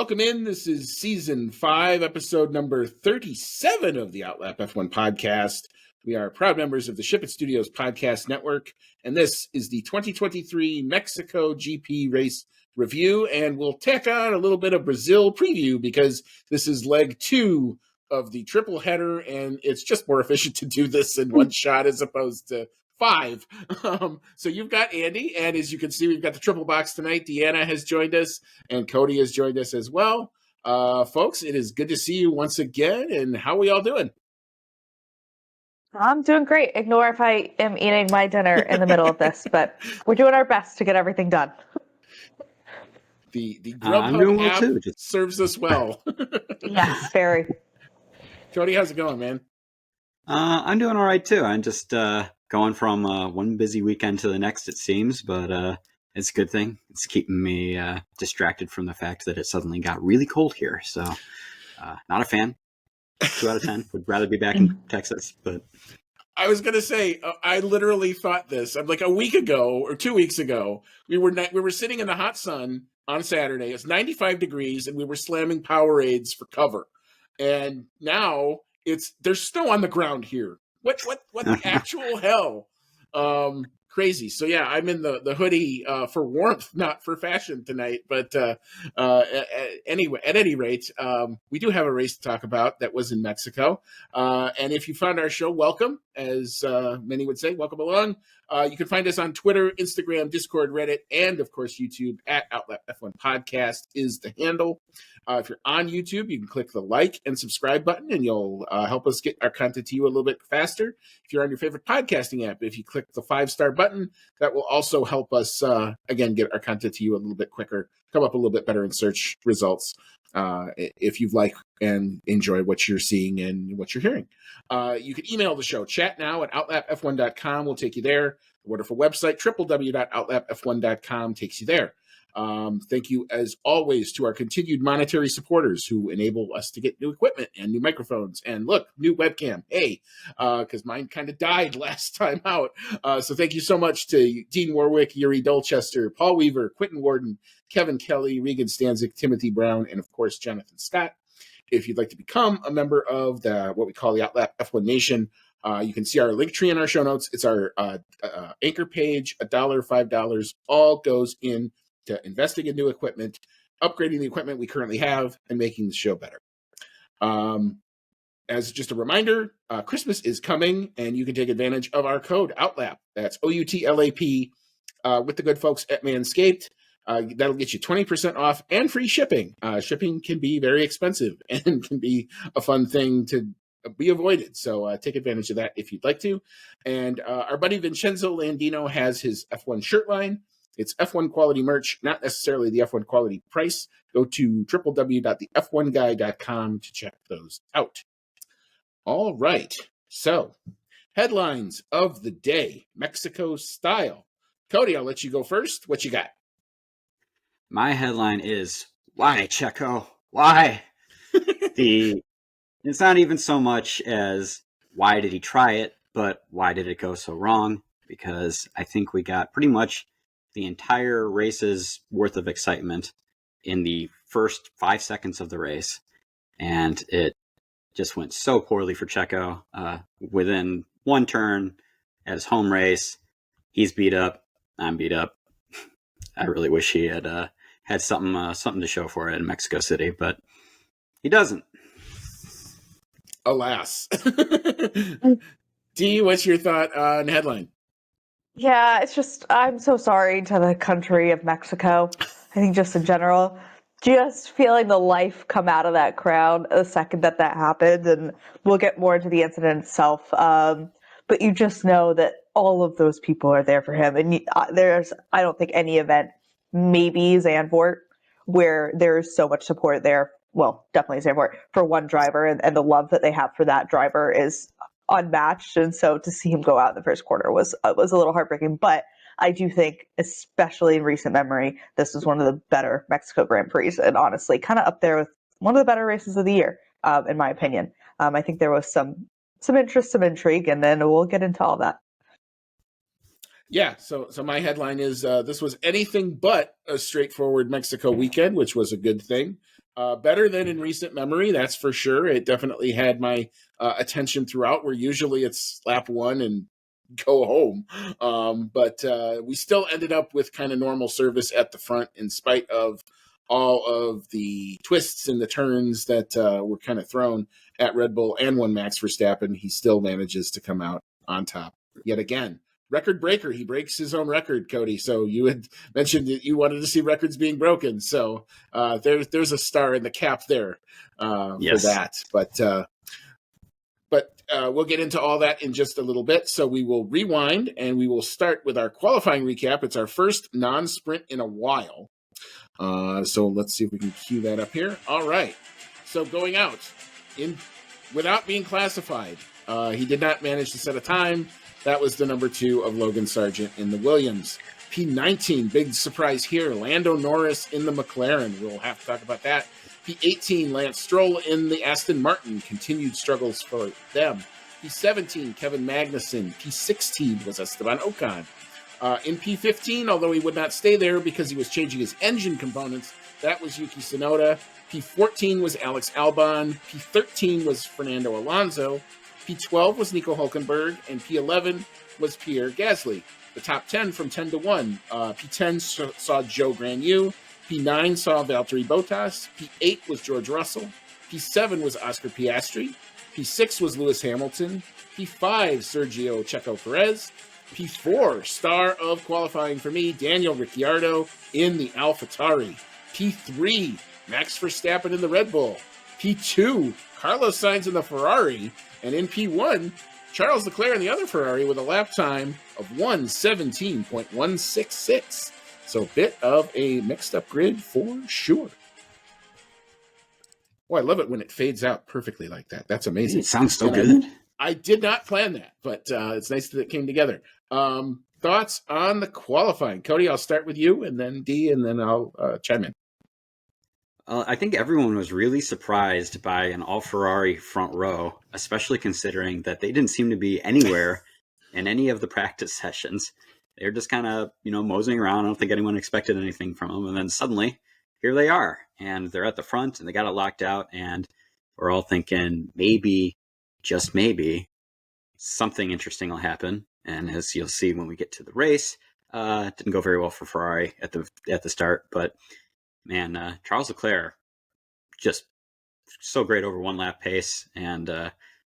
Welcome in. This is season 5, episode number 37 of the Outlap F1 podcast. We are proud members of the Ship It Studios podcast network, and this is the 2023 Mexico GP race review, and we'll tack on a little bit of Brazil preview because this is leg 2 of the triple header, and it's just more efficient to do this in one shot as opposed to 5. So you've got Andy, and as you can see, we've got the triple box tonight. Deanna has joined us, and Cody has joined us as well. Folks, it is good to see you once again, and how are we all doing? I'm doing great. Ignore if I am eating my dinner in the middle of this, but we're doing our best to get everything done. The Grubhub app too. serves us well. Yes, very. Cody, how's it going, man? I'm doing all right too. I'm just going from one busy weekend to the next, it seems, but it's a good thing. It's keeping me distracted from the fact that it suddenly got really cold here. So not a fan. 2 out of 10. Would rather be back in Texas, but I was going to say, I literally thought this. I'm like a week ago or 2 weeks ago, we were sitting in the hot sun on Saturday. It's 95 degrees, and we were slamming Powerades for cover. And now there's snow on the ground here. What the actual hell? Crazy. So yeah, I'm in the hoodie for warmth, not for fashion tonight. But anyway, at any rate, we do have a race to talk about that was in Mexico. And if you found our show, welcome. As many would say, welcome along. You can find us on Twitter, Instagram, Discord, Reddit, and of course YouTube at Outlet F1 Podcast is the handle. If you're on YouTube, you can click the like and subscribe button, and you'll help us get our content to you a little bit faster. If you're on your favorite podcasting app, if you click the 5-star button, that will also help us, again, get our content to you a little bit quicker, come up a little bit better in search results if you like and enjoy what you're seeing and what you're hearing. You can email the show, chat now at outlapf1.com. We'll take you there. The wonderful website, www.outlapf1.com, takes you there. Thank you, as always, to our continued monetary supporters who enable us to get new equipment and new microphones and look, new webcam. Hey, because mine kind of died last time out. So thank you so much to Dean Warwick, Yuri Dolchester, Paul Weaver, Quentin Warden, Kevin Kelly, Regan Stanzik, Timothy Brown, and of course, Jonathan Scott. If you'd like to become a member of what we call the Outlap F1 Nation, you can see our link tree in our show notes. It's our anchor page, $1, $5, all goes in to investing in new equipment, upgrading the equipment we currently have, and making the show better. As just a reminder, Christmas is coming, and you can take advantage of our code OUTLAP. That's OUTLAP with the good folks at Manscaped. That'll get you 20% off and free shipping. Shipping can be very expensive and can be a fun thing to be avoided. So take advantage of that if you'd like to. And our buddy Vincenzo Landino has his F1 shirt line. It's F1 quality merch, not necessarily the F1 quality price. Go to www.thef1guy.com to check those out. All right. So, headlines of the day, Mexico style. Cody, I'll let you go first. What you got? my headline is, why, Checo? Why? It's not even so much as why did he try it, but why did it go so wrong? Because I think we got pretty much the entire race's worth of excitement in the first 5 seconds of the race. And it just went so poorly for Checo. Within one turn at his home race, he's beat up. I'm beat up. I really wish he had had something to show for it in Mexico City, but he doesn't. Alas. Dee, what's your thought on headline? Yeah, it's just, I'm so sorry to the country of Mexico. I think just in general, just feeling the life come out of that crowd the second that happened, and we'll get more into the incident itself. But you just know that all of those people are there for him. And there's, I don't think, any event, maybe Zandvoort, where there's so much support there. Well, definitely Zandvoort for one driver, and the love that they have for that driver is unmatched. And so to see him go out in the first quarter was a little heartbreaking. But I do think, especially in recent memory, this was one of the better Mexico Grand Prix, and honestly, kind of up there with one of the better races of the year, in my opinion. I think there was some interest, some intrigue, and then we'll get into all that. Yeah, so my headline is this was anything but a straightforward Mexico weekend, which was a good thing. Better than in recent memory, that's for sure. It definitely had my attention throughout, where usually it's lap one and go home. But we still ended up with kind of normal service at the front in spite of all of the twists and the turns that were kind of thrown at Red Bull and one Max Verstappen. He still manages to come out on top yet again. Record breaker. He breaks his own record, Cody. So you had mentioned that you wanted to see records being broken. So there's a star in the cap there for that. But we'll get into all that in just a little bit. So we will rewind and we will start with our qualifying recap. It's our first non-sprint in a while. So let's see if we can cue that up here. All right. So going out without being classified, he did not manage to set a time. That was the number 2 of Logan Sargent in the Williams. P19, big surprise here. Lando Norris in the McLaren. We'll have to talk about that. P18, Lance Stroll in the Aston Martin. Continued struggles for them. P17, Kevin Magnussen. P16 was Esteban Ocon. In P15, although he would not stay there because he was changing his engine components, that was Yuki Tsunoda. P14 was Alex Albon. P13 was Fernando Alonso. P12 was Nico Hulkenberg, and P11 was Pierre Gasly. The top 10 from 10 to 1. P10 saw Joe Granu. P9 saw Valtteri Bottas. P8 was George Russell. P7 was Oscar Piastri. P6 was Lewis Hamilton. P5, Sergio Checo Perez. P4, star of qualifying for me, Daniel Ricciardo in the AlphaTauri. P3, Max Verstappen in the Red Bull. P2, Carlos Sainz in the Ferrari. And in P1, Charles Leclerc in the other Ferrari with a lap time of 1:17.166. So a bit of a mixed up grid for sure. Oh, I love it when it fades out perfectly like that. That's amazing. It sounds so good. I did not plan that, but it's nice that it came together. Thoughts on the qualifying? Cody, I'll start with you, and then Dee, and then I'll chime in. I think everyone was really surprised by an all-Ferrari front row, especially considering that they didn't seem to be anywhere in any of the practice sessions. They were just kind of, moseying around. I don't think anyone expected anything from them. And then suddenly, here they are, and they're at the front, and they got it locked out, and we're all thinking maybe, just maybe, something interesting will happen. And as you'll see when we get to the race, it didn't go very well for Ferrari at the start, but man, Charles Leclerc, just so great over one lap pace and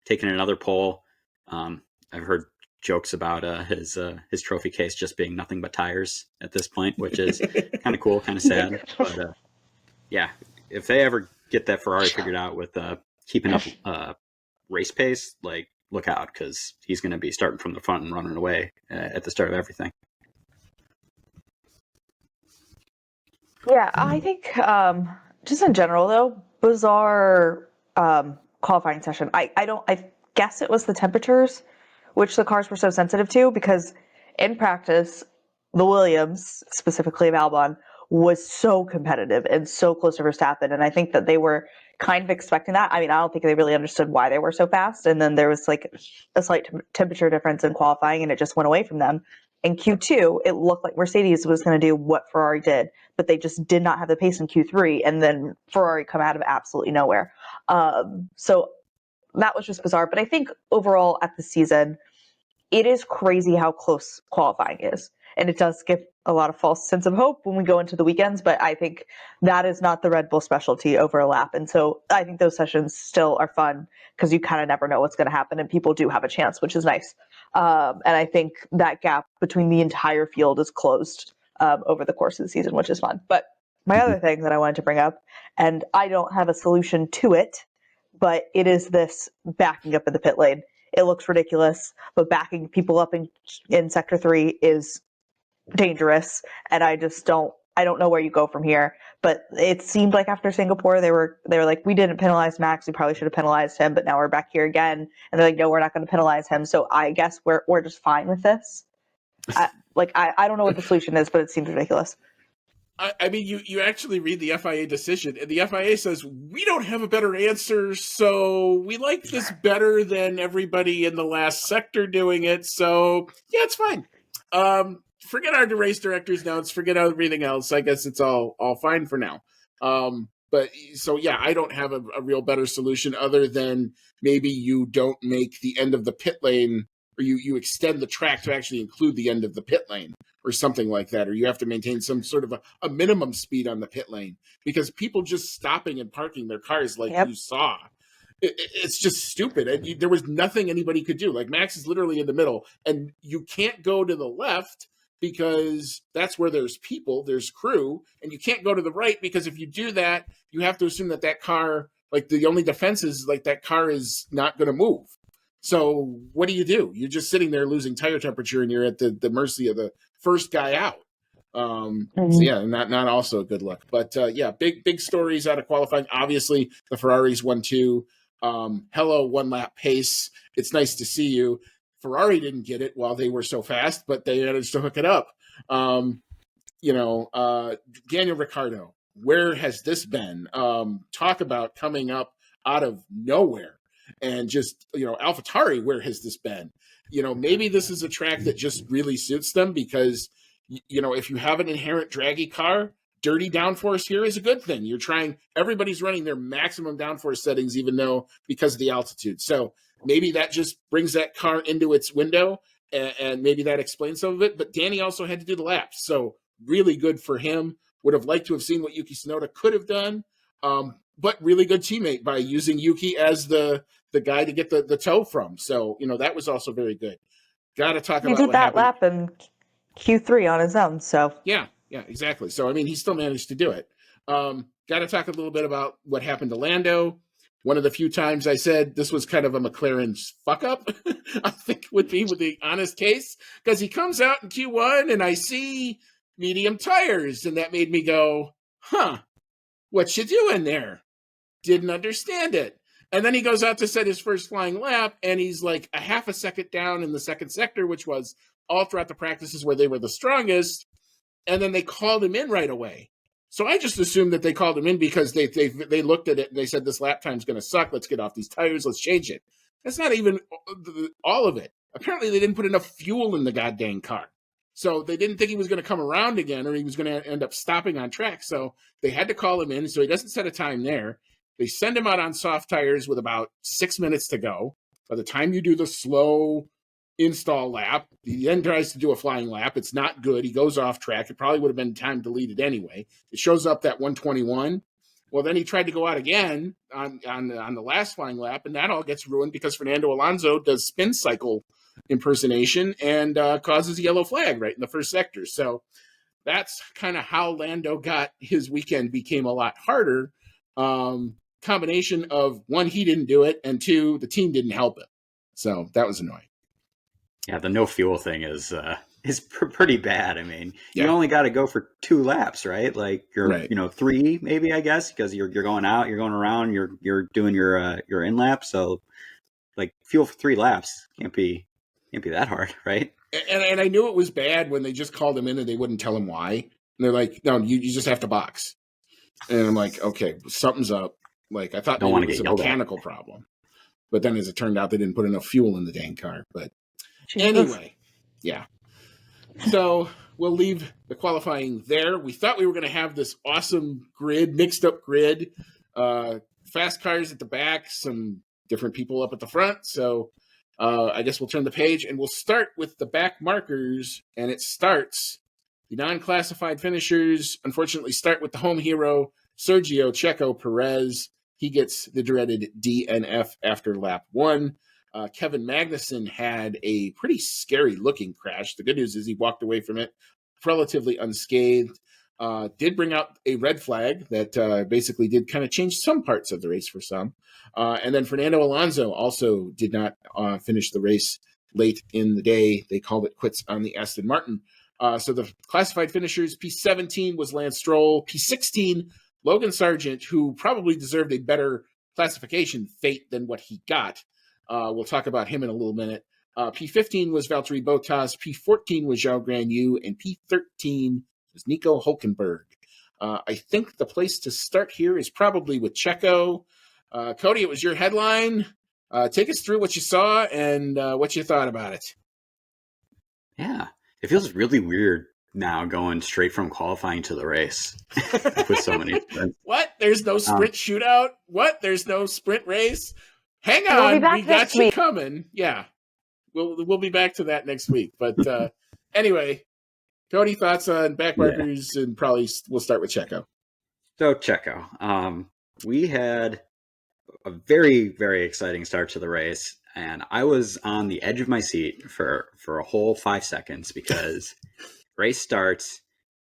taking another pole. I've heard jokes about his trophy case just being nothing but tires at this point, which is kind of cool, kind of sad. But yeah, if they ever get that Ferrari figured out with keeping up race pace, like look out, because he's going to be starting from the front and running away at the start of everything. Yeah, I think just in general though, bizarre qualifying session. I guess it was the temperatures which the cars were so sensitive to, because in practice, the Williams, specifically of Albon, was so competitive and so close to Verstappen, and I think that they were kind of expecting that. I mean, I don't think they really understood why they were so fast, and then there was like a slight temperature difference in qualifying, and it just went away from them. In Q2, it looked like Mercedes was going to do what Ferrari did, but they just did not have the pace in Q3, and then Ferrari come out of absolutely nowhere. So that was just bizarre. But I think overall at the season, it is crazy how close qualifying is. And it does give a lot of false sense of hope when we go into the weekends, but I think that is not the Red Bull specialty over a lap. And so I think those sessions still are fun because you kind of never know what's going to happen, and people do have a chance, which is nice. And I think that gap between the entire field is closed over the course of the season, which is fun. But my other thing that I wanted to bring up, and I don't have a solution to it, but it is this backing up in the pit lane. It looks ridiculous, but backing people up in Sector 3 is dangerous, and I don't know where you go from here. But it seemed like after Singapore, they were like, we didn't penalize Max, we probably should have penalized him, but now we're back here again, and they're like, no, we're not going to penalize him. So I guess we're just fine with this. I don't know what the solution is, but it seems ridiculous. I mean, you actually read the FIA decision, and the FIA says, we don't have a better answer, so we like this better than everybody in the last sector doing it, so yeah, it's fine. Forget our race director's notes, forget everything else. I guess it's all fine for now. But so, yeah, I don't have a real better solution other than maybe you don't make the end of the pit lane, or you extend the track to actually include the end of the pit lane or something like that. Or you have to maintain some sort of a minimum speed on the pit lane, because people just stopping and parking their cars like Yep. you saw. It's just stupid. And there was nothing anybody could do. Like, Max is literally in the middle, and you can't go to the left because that's where there's people, there's crew, and you can't go to the right because if you do that, you have to assume that car, like, the only defense is like that car is not going to move. So what do? You're just sitting there losing tire temperature, and you're at the mercy of the first guy out. So yeah, not also a good look. But yeah, big stories out of qualifying. Obviously, the Ferraris won too. Hello, 1 lap pace. It's nice to see you. Ferrari didn't get it while they were so fast, but they managed to hook it up. Daniel Ricciardo, where has this been? Talk about coming up out of nowhere. And just, AlphaTauri, where has this been? Maybe this is a track that just really suits them because, if you have an inherent draggy car, dirty downforce here is a good thing. Everybody's running their maximum downforce settings, even though because of the altitude. So maybe that just brings that car into its window, and maybe that explains some of it. But Danny also had to do the laps. So really good for him. Would have liked to have seen what Yuki Tsunoda could have done. But really good teammate by using Yuki as the guy to get the tow from. So, that was also very good. Got to talk He about did what that happened. lap in Q3 on his own, so. Yeah, exactly. So, I mean, he still managed to do it. Got to talk a little bit about what happened to Lando. One of the few times I said this was kind of a McLaren's fuck up, I think would be with the honest case, because he comes out in Q1 and I see medium tires, and that made me go, what you doing there? Didn't understand it. And then he goes out to set his first flying lap, and he's like a half a second down in the second sector, which was all throughout the practices where they were the strongest. And then they called him in right away. So I just assumed that they called him in because they looked at it and they said, this lap time's going to suck. Let's get off these tires. Let's change it. That's not even all of it. Apparently, they didn't put enough fuel in the goddamn car. So they didn't think he was going to come around again, or he was going to end up stopping on track. So they had to call him in. So he doesn't set a time there. They send him out on soft tires with about 6 minutes to go. By the time you do the slow install lap, he then tries to do a flying lap. It's not good. He goes off track. It probably would have been time deleted anyway. It shows up that 121. Well, then he tried to go out again on the last flying lap, and that all gets ruined because Fernando Alonso does spin cycle impersonation and causes a yellow flag right in the first sector. So that's kind of how Lando got his weekend became a lot harder. Combination of, one, he didn't do it, and two, the team didn't help him. So that was annoying. Yeah, the no fuel thing is pretty bad. I mean, you Yeah. only got to go for 2 laps, right? Like you're, Right. 3 maybe, I guess, because you're going out, you're going around, you're doing your in lap. So like fuel for 3 laps can't be that hard, right? And I knew it was bad when they just called him in and they wouldn't tell him why. And they're like, no, you just have to box. And I'm like, okay, something's up. Like, I thought Don't maybe wanna it was a get yelled at. mechanical problem. But then as it turned out, they didn't put enough fuel in the dang car. But Jesus. anyway, yeah. So we'll leave the qualifying there. We thought we were going to have this awesome grid, mixed up grid, fast cars at the back, some different people up at the front. So I guess we'll turn the page and we'll start with the back markers. And it starts, the non-classified finishers, unfortunately, start with the home hero, Sergio Checo Perez. He gets the dreaded DNF after lap 1. Kevin Magnussen had a pretty scary looking crash. The good news is he walked away from it relatively unscathed. Did bring out a red flag that basically did kind of change some parts of the race for some. And then Fernando Alonso also did not finish the race late in the day. They called it quits on the Aston Martin. So the classified finishers, P17 was Lance Stroll. P16, Logan Sargent, who probably deserved a better classification fate than what he got. We'll talk about him in a little minute. P15 was Valtteri Bottas. P14 was Zhao Guanyu. And P13 was Nico Hulkenberg. I think the place to start here is probably with Checo. Cody, it was your headline. Take us through what you saw and what you thought about it. Yeah, it feels really weird now going straight from qualifying to the race with so many sprints. What? There's no sprint shootout? What? There's no sprint race? Hang We'll be on, back we got next you week. coming. Yeah, we'll be back to that next week. But anyway, Cody, thoughts on backmarkers, and probably we'll start with Checo. So Checo, we had a very, very exciting start to the race, and I was on the edge of my seat for a whole 5 seconds because race starts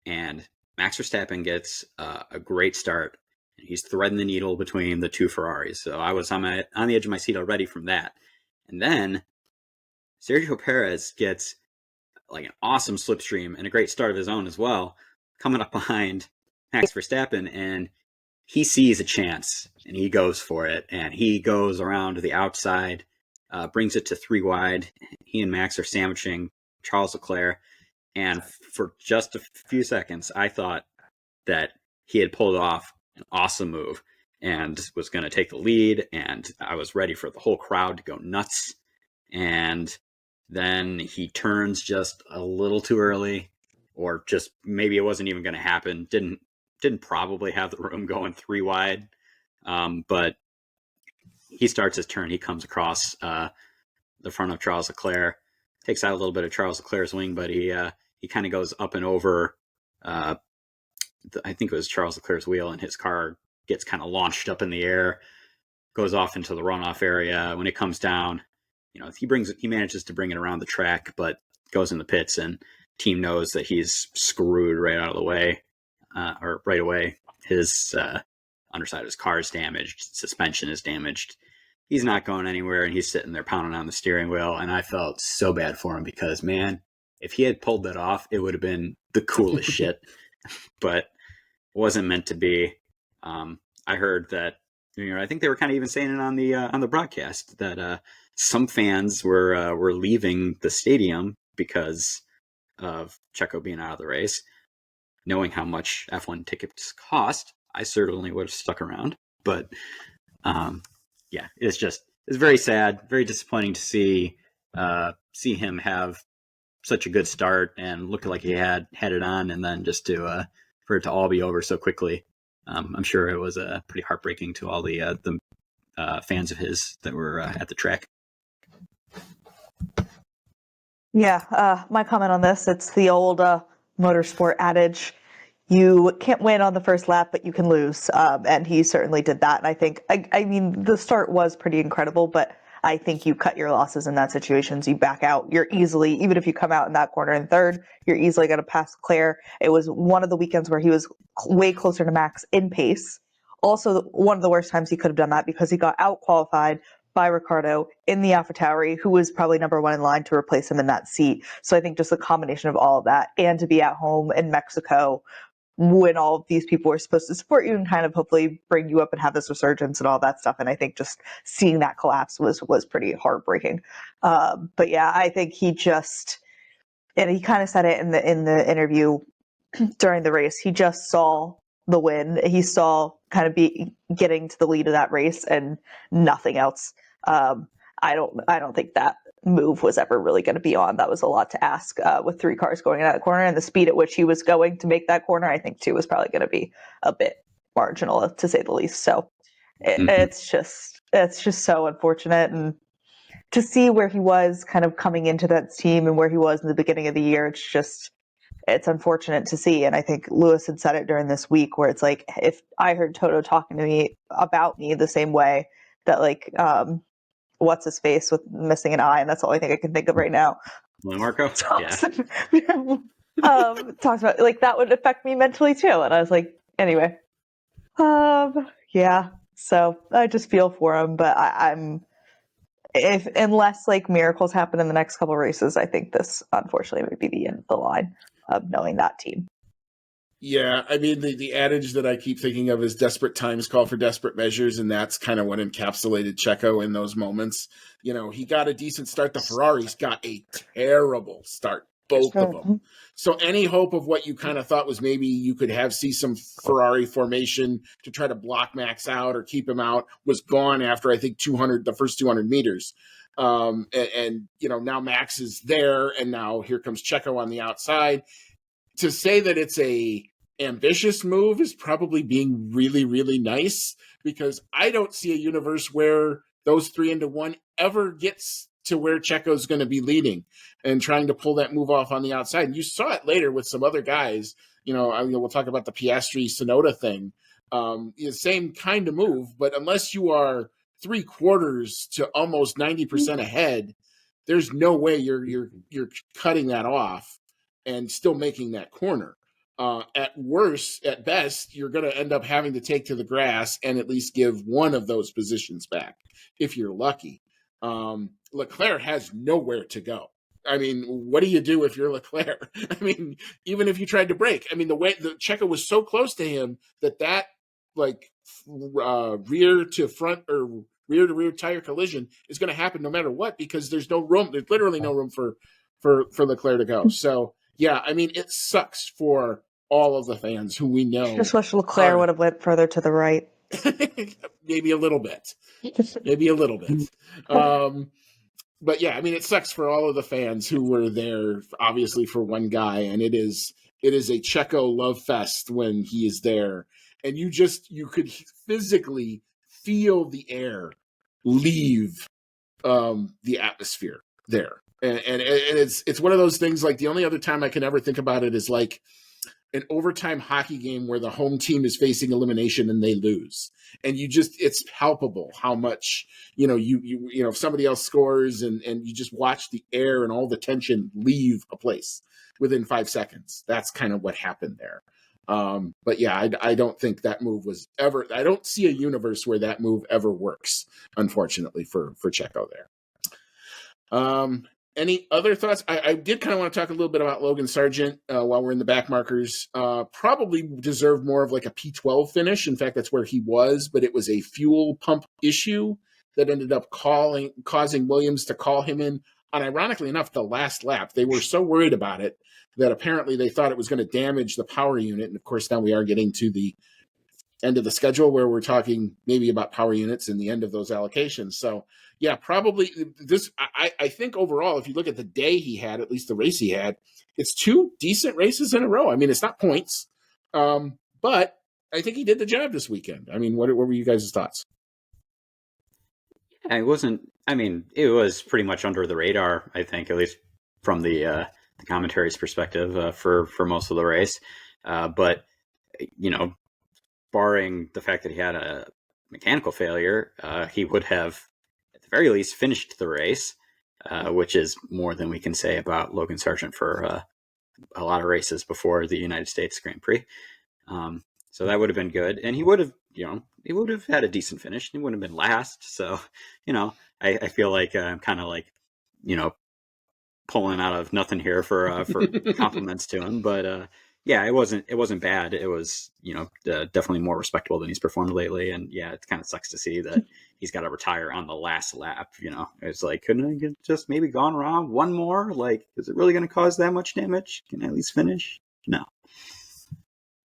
and Max Verstappen gets a great start. He's threading the needle between the two Ferraris. So I was on the edge of my seat already from that. And then Sergio Perez gets like an awesome slipstream and a great start of his own as well, coming up behind Max Verstappen, and he sees a chance and he goes for it, and he goes around to the outside, brings it to 3 wide. He and Max are sandwiching Charles Leclerc, and for just a few seconds, I thought that he had pulled off an awesome move and was going to take the lead, and I was ready for the whole crowd to go nuts. And then he turns just a little too early, or just maybe it wasn't even going to happen. Didn't probably have the room going 3 wide, but he starts his turn. He comes across the front of Charles Leclerc, takes out a little bit of Charles Leclerc's wing, but he kind of goes up and over. I think it was Charles Leclerc's wheel, and his car gets kind of launched up in the air, goes off into the runoff area. When it comes down, he manages to bring it around the track, but goes in the pits, and team knows that he's screwed right out of the way, or right away. His underside of his car is damaged, suspension is damaged. He's not going anywhere, and he's sitting there pounding on the steering wheel. And I felt so bad for him because, man, if he had pulled that off, it would have been the coolest shit. But it wasn't meant to be. I heard that, I think they were kind of even saying it on the broadcast that some fans were leaving the stadium because of Checo being out of the race. Knowing how much F1 tickets cost, I certainly would have stuck around. But yeah, it's very sad, very disappointing to see him have such a good start and look like he had it on, and then just for it to all be over so quickly. I'm sure it was pretty heartbreaking to all the fans of his that were at the track. Yeah, my comment on this, it's the old motorsport adage, you can't win on the first lap, but you can lose. And he certainly did that. And I think, I mean, the start was pretty incredible, but I think you cut your losses in that situation. So you back out. You're easily, even if you come out in that corner in third, you're easily going to pass Leclerc. It was one of the weekends where he was way closer to Max in pace. Also, one of the worst times he could have done that because he got out qualified by Ricardo in the AlphaTauri, who was probably number 1 in line to replace him in that seat. So I think just a combination of all of that, and to be at home in Mexico when all of these people were supposed to support you and kind of hopefully bring you up and have this resurgence and all that stuff. And I think just seeing that collapse was pretty heartbreaking. But yeah, I think and he kind of said it in the interview during the race, he just saw the win. He saw kind of getting to the lead of that race and nothing else. I don't think that move was ever really going to be on. That was a lot to ask with 3 cars going in that corner, and the speed at which he was going to make that corner, I think too was probably going to be a bit marginal, to say the least. So it's just so unfortunate, and to see where he was kind of coming into that team and where he was in the beginning of the year, it's unfortunate to see. And I think Lewis had said it during this week where it's like, if I heard Toto talking to me about me the same way that what's his face with missing an eye, and that's the only thing I can think of right now. Marco? Talks about like that would affect me mentally too. And I was like, anyway. Yeah. So I just feel for him, but unless like miracles happen in the next couple of races, I think this unfortunately would be the end of the line of knowing that team. Yeah, I mean, the adage that I keep thinking of is desperate times call for desperate measures, and that's kind of what encapsulated Checo in those moments. He got a decent start. The Ferraris got a terrible start, both of them. So any hope of what you kind of thought was maybe you could see some Ferrari formation to try to block Max out or keep him out was gone after, I think, the first 200 meters. And now Max is there, and now here comes Checo on the outside. to say that it's a ambitious move is probably being really, really nice, because I don't see a universe where those 3-1 ever gets to where Checo's going to be leading and trying to pull that move off on the outside. And you saw it later with some other guys. We'll talk about the Piastri Sonoda thing. Same kind of move, but unless you are 3/4 to almost 90% ahead, there's no way you're cutting that off and still making that corner. At best, you're going to end up having to take to the grass and at least give one of those positions back if you're lucky. Leclerc has nowhere to go. I mean, what do you do if you're Leclerc? I mean, even if you tried to brake, I mean, the way the Checo was so close to him that like rear to front or rear to rear tire collision is going to happen no matter what, because there's no room. There's literally no room for Leclerc to go. So yeah, I mean, it sucks for all of the fans who we know. Just wish Leclerc would have went further to the right. Maybe a little bit. But yeah, I mean, it sucks for all of the fans who were there, obviously, for one guy, and it is a Checo love fest when he is there, and you could physically feel the air leave the atmosphere there, and it's one of those things. Like, the only other time I can ever think about it is like an overtime hockey game where the home team is facing elimination and they lose, and it's palpable how much if somebody else scores and you just watch the air and all the tension leave a place within 5 seconds. That's kind of what happened there. But yeah, I don't think that move was ever. I don't see a universe where that move ever works, unfortunately, for Checo there. Any other thoughts? I did kind of want to talk a little bit about Logan Sargent while we're in the back markers. Probably deserved more of like a P12 finish. In fact, that's where he was, but it was a fuel pump issue that ended up causing Williams to call him in on, ironically enough, the last lap. They were so worried about it that apparently they thought it was going to damage the power unit. And of course, now we are getting to the end of the schedule where we're talking maybe about power units and the end of those allocations. So yeah, probably this, I think overall, if you look at the day he had, at least the race he had, it's 2 decent races in a row. I mean, it's not points, but I think he did the job this weekend. I mean, what were you guys' thoughts? It was pretty much under the radar, I think, at least from the commentary's perspective for most of the race. But, barring the fact that he had a mechanical failure, he would have, at the very least, finished the race, which is more than we can say about Logan Sargent for a lot of races before the United States Grand Prix. So that would have been good. And he would have, he would have had a decent finish. He wouldn't have been last. So, I feel like I'm kind of like, pulling out of nothing here for compliments to him. But yeah, it wasn't bad. It was, definitely more respectable than he's performed lately. And yeah, it kind of sucks to see that he's got to retire on the last lap. It's like, couldn't I get just maybe gone wrong one more? Like, is it really going to cause that much damage? Can I at least finish? No.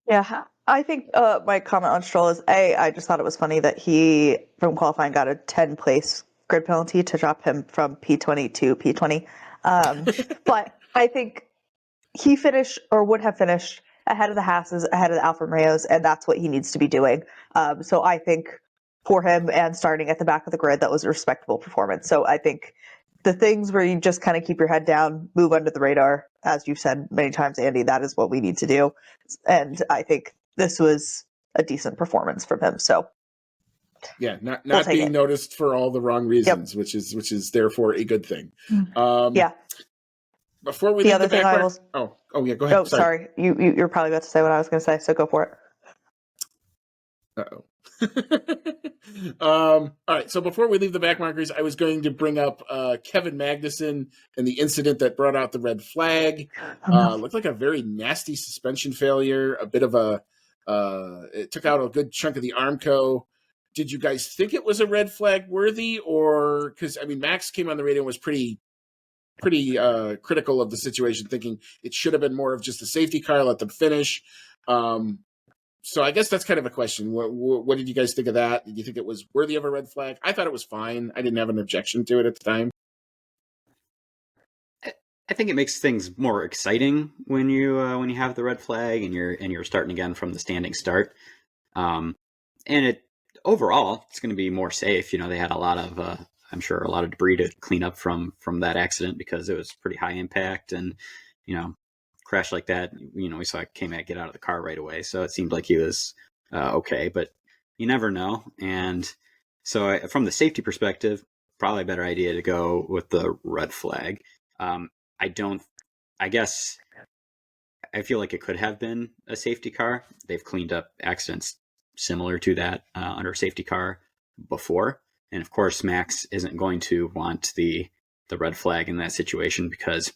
Yeah, I think my comment on Stroll is I just thought it was funny that he, from qualifying, got a 10-place grid penalty to drop him from P20 to P20. But I think he finished, or would have finished, ahead of the Haas's, ahead of the Alfa Romeos, and that's what he needs to be doing. So I think for him, and starting at the back of the grid, that was a respectable performance. So I think the things where you just kind of keep your head down, move under the radar, as you've said many times, Andy, that is what we need to do. And I think this was a decent performance from him. So yeah, not being noticed for all the wrong reasons, which is therefore a good thing. Yeah. Before we leave the back yeah, go ahead. Oh, sorry. You're probably about to say what I was going to say, so go for it. Uh-oh. All right, so before we leave the back markers, I was going to bring up Kevin Magnussen and the incident that brought out the red flag. Looked like a very nasty suspension failure, a bit of it took out a good chunk of the Armco. Did you guys think it was a red flag worthy, or because Max came on the radio and was pretty critical of the situation, thinking it should have been more of just a safety car, let them finish. So I guess that's kind of a question. What did you guys think of that? Did you think it was worthy of a red flag? I thought it was fine. I didn't have an objection to it at the time. I think it makes things more exciting when you have the red flag and you're starting again from the standing start. And it overall it's going to be more safe. You know, they had a lot of I'm sure a lot of debris to clean up from that accident because it was pretty high impact, and you know, crash like that. You know, we saw K-Mac get out of the car right away, so it seemed like he was okay, but you never know. And so from the safety perspective, probably a better idea to go with the red flag. I don't. I guess I feel like it could have been a safety car. They've cleaned up accidents similar to that under a safety car before, and of course, Max isn't going to want the red flag in that situation because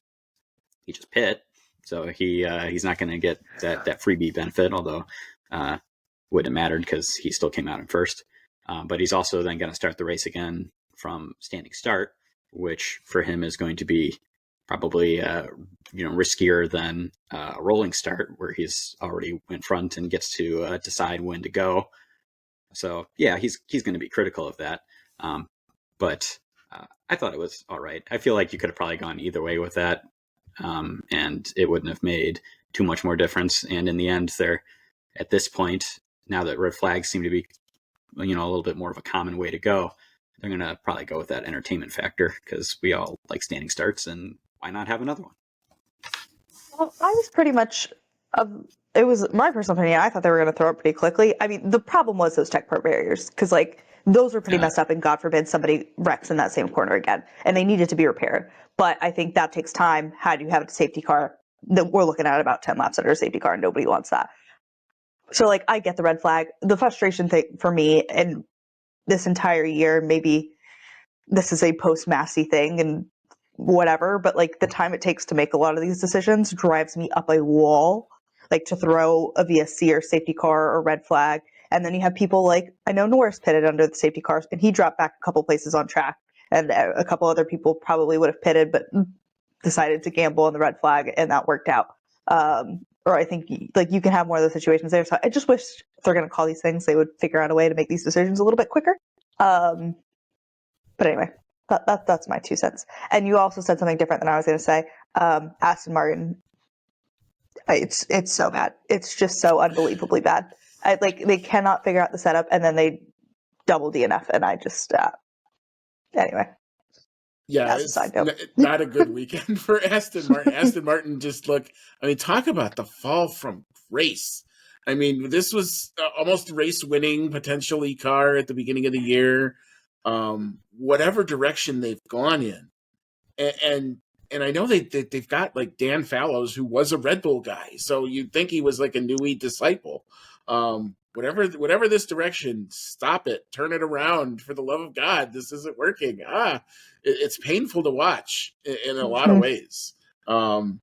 he just pit, so he's not going to get that freebie benefit. Although wouldn't have mattered because he still came out in first. But he's also then going to start the race again from standing start, which for him is going to be probably riskier than a rolling start where he's already in front and gets to decide when to go. So yeah, he's going to be critical of that. But I thought it was all right. I feel like you could have probably gone either way with that, and it wouldn't have made too much more difference. And in the end, they're at this point now that red flags seem to be a little bit more of a common way to go. They're going to probably go with that entertainment factor because we all like standing starts, and why not have another one? Well, I was pretty much, it was my personal opinion. I thought they were going to throw it pretty quickly. I mean, the problem was those tech pro barriers because, like, those were pretty messed up, and God forbid somebody wrecks in that same corner again, and they needed to be repaired. But I think that takes time. Had you have a safety car, that we're looking at about 10 laps under a safety car, and nobody wants that. So, like, I get the red flag. The frustration thing for me, and this entire year, maybe this is a post-Massey thing, and whatever, but like the time it takes to make a lot of these decisions drives me up a wall, like to throw a VSC or safety car or red flag. And then you have people like, I know Norris pitted under the safety cars and he dropped back a couple places on track, and a couple other people probably would have pitted but decided to gamble on the red flag, and that worked out. Or I think like you can have more of those situations there. So I just wish, if they're going to call these things, they would figure out a way to make these decisions a little bit quicker. But anyway, that's my 2 cents. And you also said something different than I was going to say. Aston Martin, it's so bad. It's just so unbelievably bad. They cannot figure out the setup, and then they double DNF, and I just anyway. Yeah, it's not a good weekend for Aston Martin. Aston Martin just talk about the fall from grace. I mean, this was almost a race-winning, potentially, car at the beginning of the year. Whatever direction they've gone in, and I know they've got like Dan Fallows, who was a Red Bull guy, so you'd think he was like a Newey disciple. Whatever this direction, stop it, turn it around, for the love of God. This isn't working. It's painful to watch in a lot of ways. But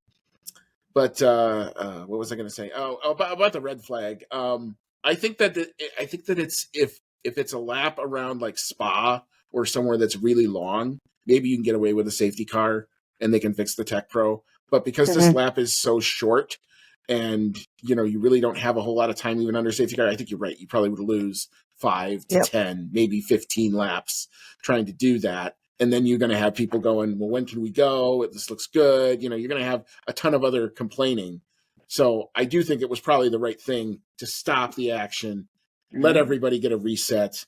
what was I going to say? About the red flag. I think that it's if it's a lap around like Spa or somewhere that's really long, maybe you can get away with a safety car and they can fix the Tech Pro. But because this lap is so short, and you really don't have a whole lot of time even under safety car, I think you're right. You probably would lose 5 to 10, maybe 15 laps trying to do that. And then you're going to have people going, well, when can we go? This looks good. You're going to have a ton of other complaining. So I do think it was probably the right thing to stop the action, let everybody get a reset.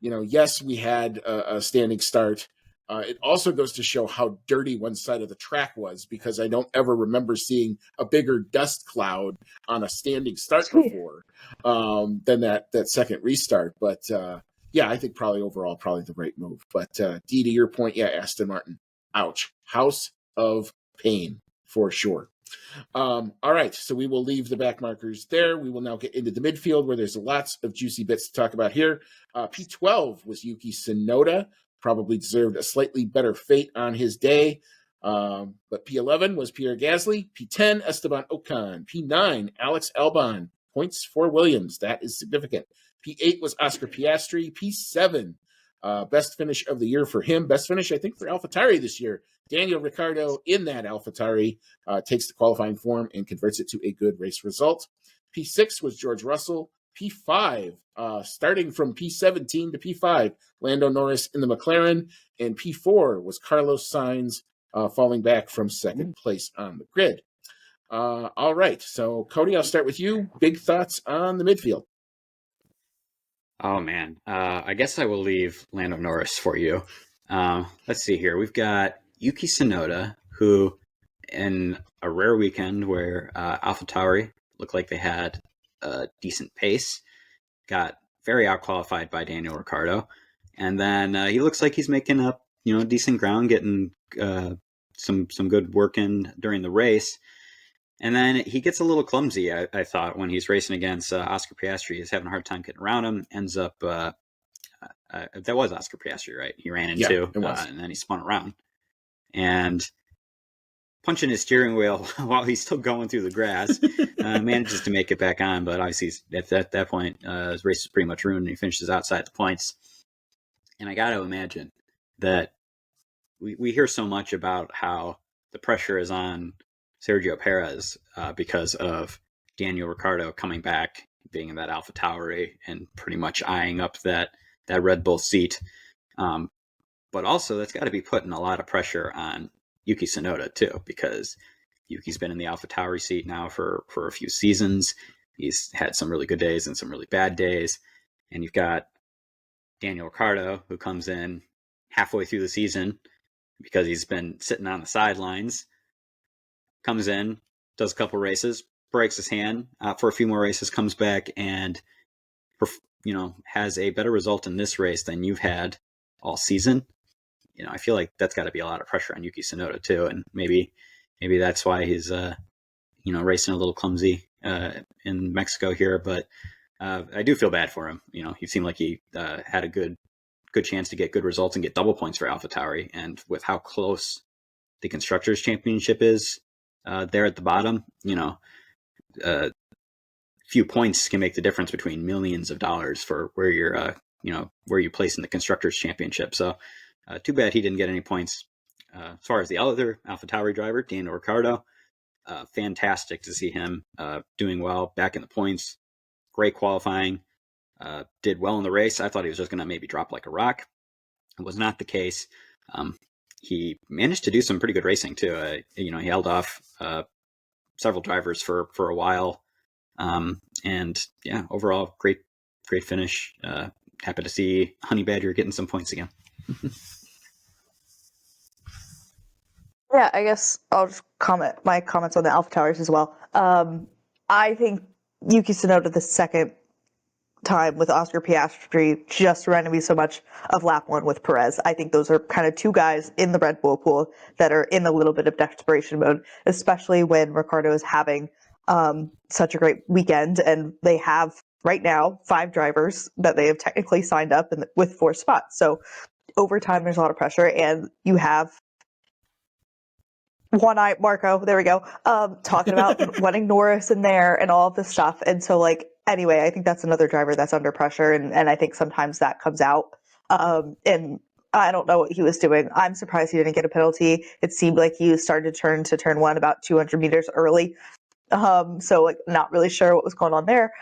Yes, we had a standing start. It also goes to show how dirty one side of the track was, because I don't ever remember seeing a bigger dust cloud on a standing start before than that second restart. But yeah, I think overall the right move. But Dee, to your point, yeah, Aston Martin, ouch, house of pain for sure. All right, so we will leave the back markers there. We will now get into the midfield, where there's lots of juicy bits to talk about here. P12 was Yuki Tsunoda. Probably deserved a slightly better fate on his day. But P11 was Pierre Gasly. P10, Esteban Ocon. P9, Alex Albon. Points for Williams. That is significant. P8 was Oscar Piastri. P7, best finish of the year for him. Best finish, I think, for AlphaTauri this year. Daniel Ricciardo in that AlphaTauri takes the qualifying form and converts it to a good race result. P6 was George Russell. P5, starting from P17 to P5, Lando Norris in the McLaren. And P4 was Carlos Sainz falling back from second place on the grid. All right, so Cody, I'll start with you. Big thoughts on the midfield. Oh man, I guess I will leave Lando Norris for you. Let's see here. We've got Yuki Tsunoda, who, in a rare weekend where AlphaTauri looked like they had a decent pace, got very outqualified by Daniel Ricciardo, and then he looks like he's making up, decent ground, getting some good work in during the race. And then he gets a little clumsy, I thought, when he's racing against Oscar Piastri. He's having a hard time getting around him. Ends up, that was Oscar Piastri, right? He ran into, and then he spun around. And punching his steering wheel while he's still going through the grass, manages to make it back on. But obviously, at that point, his race is pretty much ruined, and he finishes outside the points. And I got to imagine that we hear so much about how the pressure is on Sergio Perez because of Daniel Ricciardo coming back, being in that AlphaTauri, and pretty much eyeing up that Red Bull seat. But also, that's got to be putting a lot of pressure on Yuki Tsunoda too, because Yuki's been in the AlphaTauri seat now for a few seasons. He's had some really good days and some really bad days. And you've got Daniel Ricciardo, who comes in halfway through the season because he's been sitting on the sidelines, comes in, does a couple races, breaks his hand for a few more races, comes back and has a better result in this race than you've had all season. I feel like that's got to be a lot of pressure on Yuki Tsunoda too, and maybe that's why he's racing a little clumsy in Mexico here. But I do feel bad for him. He seemed like he had a good chance to get good results and get double points for AlphaTauri, and with how close the Constructors' Championship is there at the bottom, few points can make the difference between millions of dollars for where you're where you place in the Constructors' Championship. So too bad he didn't get any points. As far as the other AlphaTauri driver, Daniel Ricciardo, fantastic to see him doing well, back in the points. Great qualifying, did well in the race. I thought he was just going to maybe drop like a rock. It was not the case. He managed to do some pretty good racing too. He held off several drivers for a while. And yeah, overall, great finish. Happy to see Honey Badger getting some points again. Yeah, I guess I'll just my comments on the AlphaTauri as well. I think Yuki Tsunoda the second time with Oscar Piastri just reminded me so much of lap one with Perez. I think those are kind of two guys in the Red Bull pool that are in a little bit of desperation mode, especially when Ricciardo is having such a great weekend, and they have right now 5 drivers that they have technically signed up with 4 spots. So over time, there's a lot of pressure, and you have One-Eye Marco, there we go, talking about wanting Norris in there and all of this stuff. And so, anyway, I think that's another driver that's under pressure, and I think sometimes that comes out. And I don't know what he was doing. I'm surprised he didn't get a penalty. It seemed like he started to turn one about 200 meters early. So, not really sure what was going on there.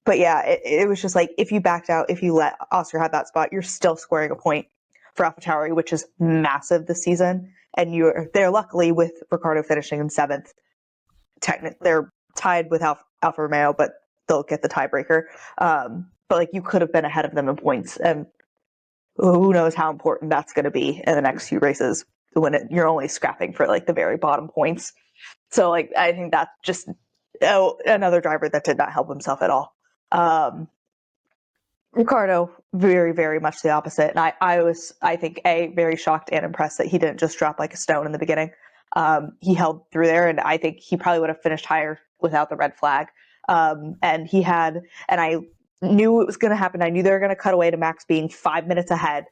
But yeah, it was just if you backed out, if you let Oscar have that spot, you're still scoring a point for AlphaTauri, which is massive this season. And they're luckily with Ricciardo finishing in 7th. They're tied with Alfa Romeo, but they'll get the tiebreaker. But you could have been ahead of them in points, and who knows how important that's going to be in the next few races when you're only scrapping for the very bottom points. So I think that's just another driver that did not help himself at all. Ricciardo, very, very much the opposite. And I was, I think, very shocked and impressed that he didn't just drop like a stone in the beginning. He held through there, and I think he probably would have finished higher without the red flag. And I knew it was going to happen. I knew they were going to cut away to Max being 5 minutes ahead.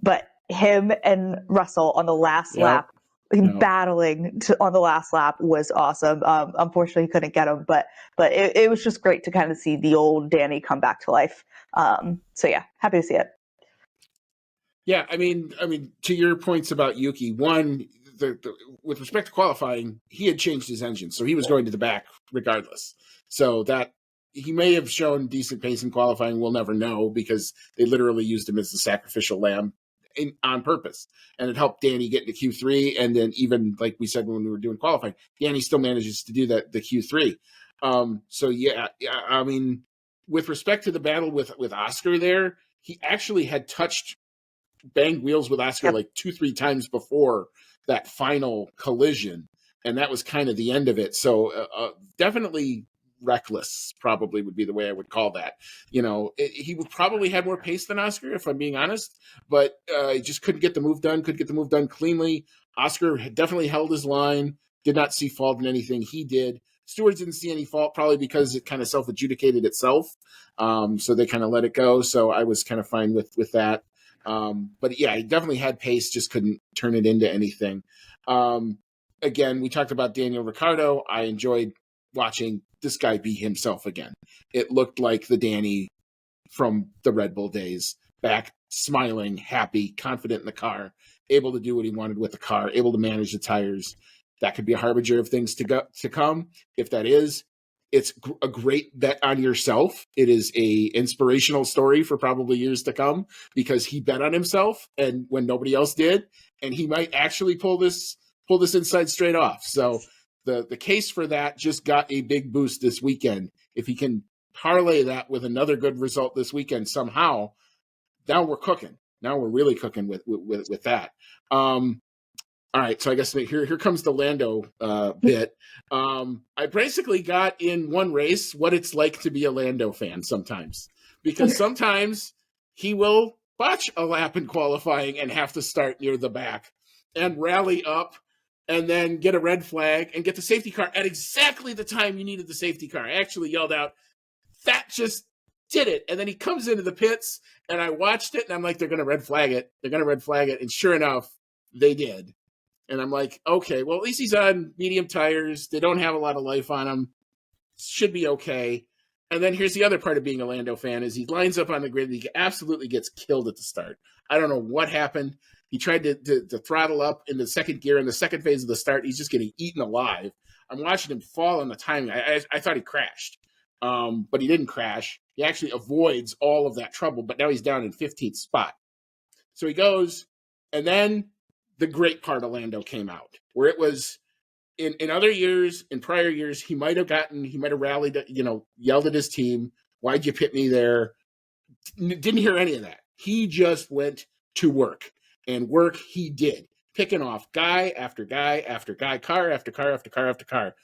But him and Russell on the last lap, battling on the last lap was awesome. Unfortunately, he couldn't get him, but it was just great to kind of see the old Danny come back to life. So yeah, happy to see it. Yeah, I mean, to your points about Yuki, one, with respect to qualifying, he had changed his engine, so he was going to the back regardless. So that he may have shown decent pace in qualifying, we'll never know, because they literally used him as the sacrificial lamb on purpose, and it helped Danny get into Q3. And then even like we said when we were doing qualifying, Danny still manages to do that the Q3. So yeah, I mean, with respect to the battle with Oscar there, he actually had banged wheels with Oscar like 2-3 times before that final collision, and that was kind of the end of it. So definitely reckless, probably would be the way I would call that. He would probably had more pace than Oscar, if I'm being honest, but he just couldn't get the move done. Couldn't get the move done cleanly. Oscar definitely held his line. Did not see fault in anything he did. Stewart didn't see any fault, probably because it kind of self-adjudicated itself. So they kind of let it go. So I was kind of fine with that. But yeah, he definitely had pace, just couldn't turn it into anything. Again, we talked about Daniel Ricciardo. I enjoyed watching this guy be himself again. It looked like the Danny from the Red Bull days, back smiling, happy, confident in the car, able to do what he wanted with the car, able to manage the tires. That could be a harbinger of things to come. If that is, it's a great bet on yourself. It is a inspirational story for probably years to come, because he bet on himself and when nobody else did, and he might actually pull this inside straight off. So the case for that just got a big boost this weekend. If he can parlay that with another good result this weekend somehow, now we're cooking. Now we're really cooking with that. All right, so I guess here comes the Lando bit. I basically got in one race what it's like to be a Lando fan sometimes, because sometimes he will botch a lap in qualifying and have to start near the back and rally up and then get a red flag and get the safety car at exactly the time you needed the safety car. I actually yelled out, "That just did it." And then he comes into the pits and I watched it and I'm like, they're going to red flag it. They're going to red flag it. And sure enough, they did. And I'm like, okay, well, at least he's on medium tires. They don't have a lot of life on them. Should be okay. And then here's the other part of being a Lando fan is he lines up on the grid and he absolutely gets killed at the start. I don't know what happened. He tried to throttle up in the second gear in the second phase of the start. He's just getting eaten alive. I'm watching him fall on the timing. I thought he crashed, but he didn't crash. He actually avoids all of that trouble, but now he's down in 15th spot. So he goes, and then the great part of Lando came out, where it was in other years, in prior years, he might have rallied, yelled at his team, "Why'd you pit me there?" Didn't hear any of that. He just went to work, and work he did, picking off guy after guy after guy, car after car after car after car.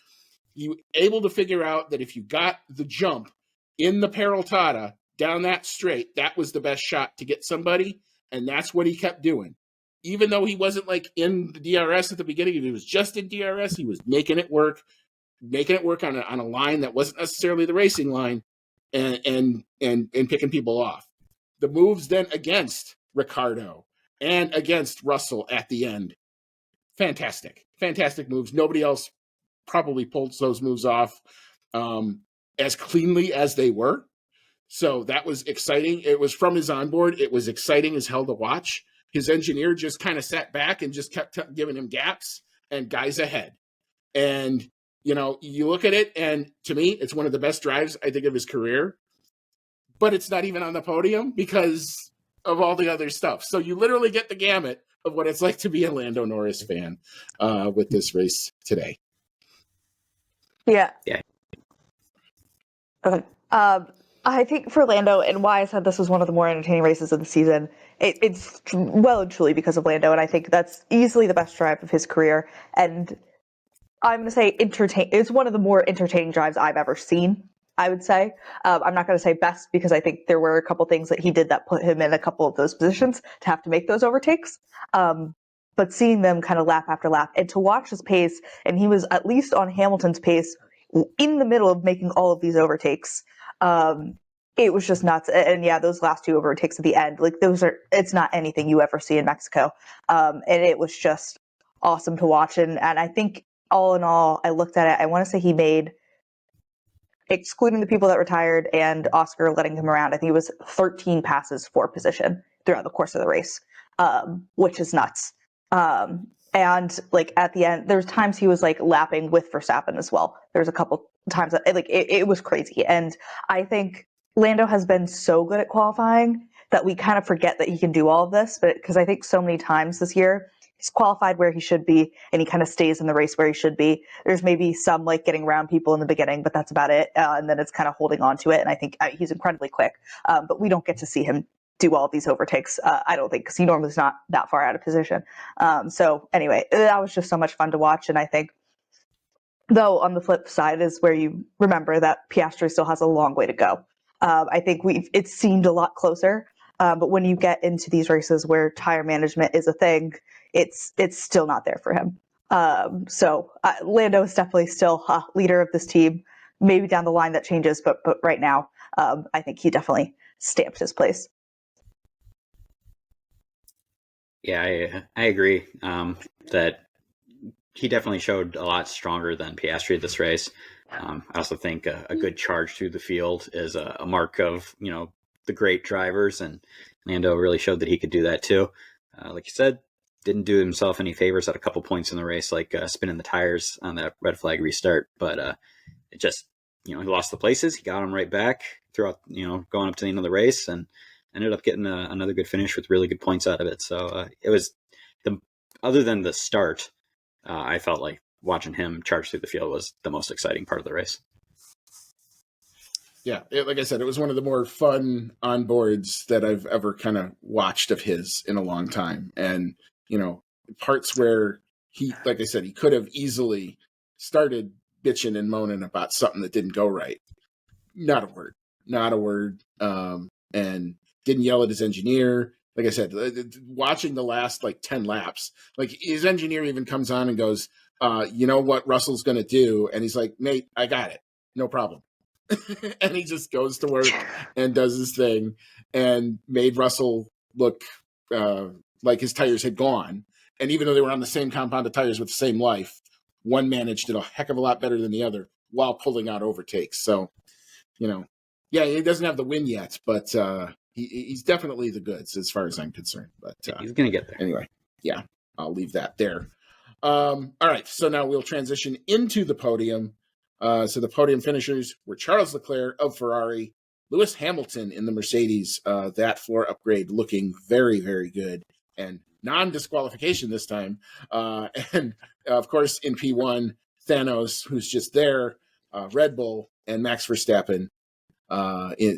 You able to figure out that if you got the jump in the Peraltada down that straight, that was the best shot to get somebody, and that's what he kept doing. Even though he wasn't like in the DRS at the beginning, he was just in DRS, he was making it work on a line that wasn't necessarily the racing line, and picking people off. The moves then against Ricciardo and against Russell at the end, fantastic moves. Nobody else probably pulled those moves off as cleanly as they were. So that was exciting. It was from his onboard. It was exciting as hell to watch. His engineer just kind of sat back and just kept giving him gaps and guys ahead. And, you look at it, and to me, it's one of the best drives, I think, of his career. But it's not even on the podium because of all the other stuff. So you literally get the gamut of what it's like to be a Lando Norris fan with this race today. Yeah. Yeah. Okay. I think for Lando, and why I said this was one of the more entertaining races of the season, it's well and truly because of Lando, and I think that's easily the best drive of his career. And I'm going to say it's one of the more entertaining drives I've ever seen, I would say. I'm not going to say best because I think there were a couple things that he did that put him in a couple of those positions to have to make those overtakes. But seeing them kind of lap after lap and to watch his pace, and he was at least on Hamilton's pace in the middle of making all of these overtakes. It was just nuts. And yeah, those last two overtakes at the end, like it's not anything you ever see in Mexico. And it was just awesome to watch. And I think all in all, I looked at it, I want to say he made, excluding the people that retired and Oscar letting him around, I think it was 13 passes for position throughout the course of the race, which is nuts. And like at the end, there's times he was like lapping with Verstappen as well. There's a couple times that it was crazy. And I think Lando has been so good at qualifying that we kind of forget that he can do all of this. But because I think so many times this year he's qualified where he should be, and he kind of stays in the race where he should be. There's maybe some like getting around people in the beginning, but that's about it. And then it's kind of holding on to it. And I think he's incredibly quick, but we don't get to see him do all of these overtakes. I don't think, because he normally is not that far out of position. So anyway, that was just so much fun to watch. And I think, though, on the flip side is where you remember that Piastri still has a long way to go. I think it seemed a lot closer, but when you get into these races where tire management is a thing, it's still not there for him. So Lando is definitely still leader of this team. Maybe down the line that changes, but right now, I think he definitely stamped his place. Yeah, I agree that he definitely showed a lot stronger than Piastri this race. I also think a good charge through the field is a mark of, the great drivers, and Lando really showed that he could do that too. Like you said, didn't do himself any favors at a couple points in the race, like spinning the tires on that red flag restart, but it just, he lost the places. He got them right back throughout, going up to the end of the race, and ended up getting another good finish with really good points out of it. So it was other than the start, I felt like watching him charge through the field was the most exciting part of the race. Yeah, like I said, it was one of the more fun onboards that I've ever kind of watched of his in a long time. And, parts where he, like I said, he could have easily started bitching and moaning about something that didn't go right. Not a word. And didn't yell at his engineer. Like I said, watching the last 10 laps, like his engineer even comes on and goes, you know what Russell's going to do? And he's like, mate, I got it. No problem. And he just goes to work and does his thing, and made Russell look like his tires had gone. And even though they were on the same compound of tires with the same life, one managed it a heck of a lot better than the other while pulling out overtakes. So, yeah, he doesn't have the win yet, but he's definitely the goods as far as I'm concerned. But he's going to get there. Anyway, yeah, I'll leave that there. All right, so now we'll transition into the podium. So the podium finishers were Charles Leclerc of Ferrari, Lewis Hamilton in the Mercedes, that floor upgrade looking very, very good, and non-disqualification this time. And, of course, in P1, Thanos, who's just there, Red Bull, and Max Verstappen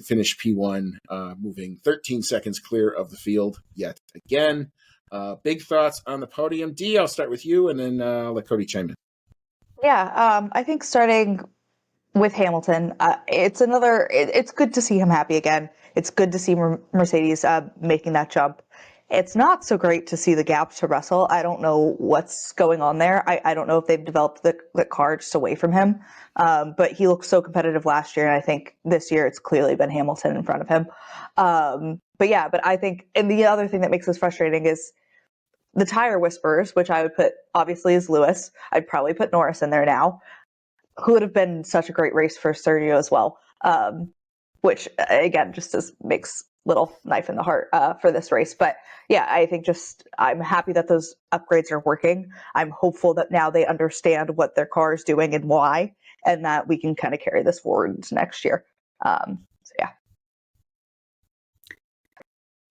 finished P1, moving 13 seconds clear of the field yet again. Big thoughts on the podium. Dee, I'll start with you, and then let Cody chime in. Yeah, I think starting with Hamilton, it's good to see him happy again. It's good to see Mercedes making that jump. It's not so great to see the gap to Russell. I don't know what's going on there. I don't know if they've developed the car just away from him. But he looked so competitive last year, and I think this year it's clearly been Hamilton in front of him. But I think, and the other thing that makes this frustrating is the tire whisperers, which I would put obviously is Lewis. I'd probably put Norris in there now, who would have been such a great race for Sergio as well. Which again just makes little knife in the heart for this race. But yeah, I think I'm happy that those upgrades are working. I'm hopeful that now they understand what their car is doing and why, and that we can kind of carry this forward into next year. So yeah.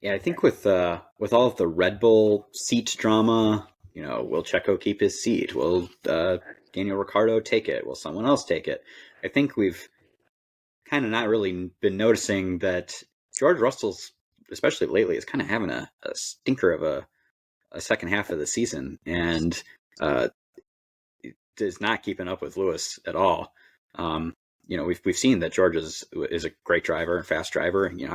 Yeah, I think with all of the Red Bull seat drama, will Checo keep his seat? Will Daniel Ricciardo take it? Will someone else take it? I think we've kind of not really been noticing that George Russell's, especially lately, is kind of having a stinker of a second half of the season, and is not keeping up with Lewis at all. We've seen that George is a great driver and fast driver. He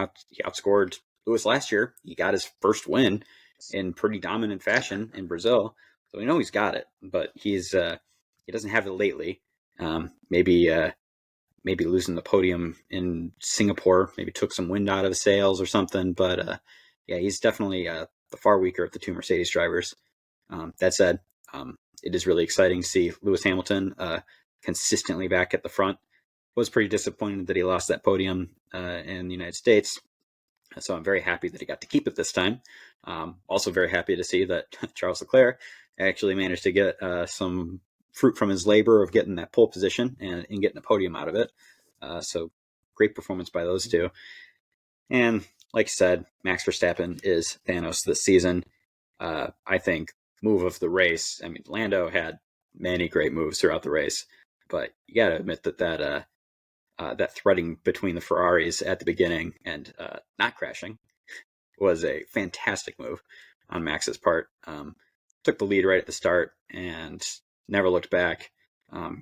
outscored Lewis last year. He got his first win in pretty dominant fashion in Brazil, so we know he's got it. But he doesn't have it lately. Maybe losing the podium in Singapore maybe took some wind out of the sails or something. But he's definitely the far weaker of the two Mercedes drivers. That said, it is really exciting to see Lewis Hamilton consistently back at the front. Was pretty disappointed that he lost that podium in the United States. So I'm very happy that he got to keep it this time. Also very happy to see that Charles Leclerc actually managed to get some fruit from his labor of getting that pole position and getting a podium out of it. So great performance by those two. And like you said, Max Verstappen is Thanos this season. I think move of the race. I mean, Lando had many great moves throughout the race, but you got to admit that threading between the Ferraris at the beginning and not crashing was a fantastic move on Max's part. Took the lead right at the start and never looked back.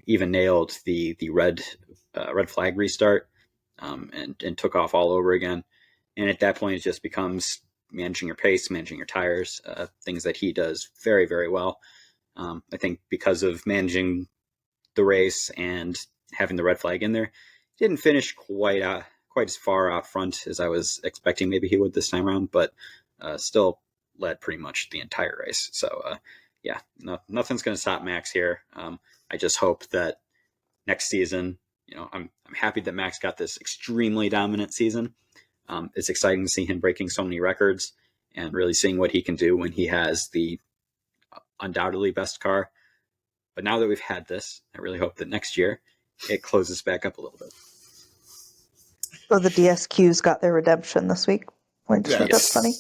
Even nailed the red flag restart and took off all over again. And at that point, it just becomes managing your pace, managing your tires, things that he does very, very well. I think because of managing the race and having the red flag in there, didn't finish quite as far out front as I was expecting maybe he would this time around, but still led pretty much the entire race. So yeah, nothing's going to stop Max here. I just hope that next season, I'm happy that Max got this extremely dominant season. It's exciting to see him breaking so many records and really seeing what he can do when he has the undoubtedly best car. But now that we've had this, I really hope that next year it closes back up a little bit. So the DSQs got their redemption this week. I just thought that's funny.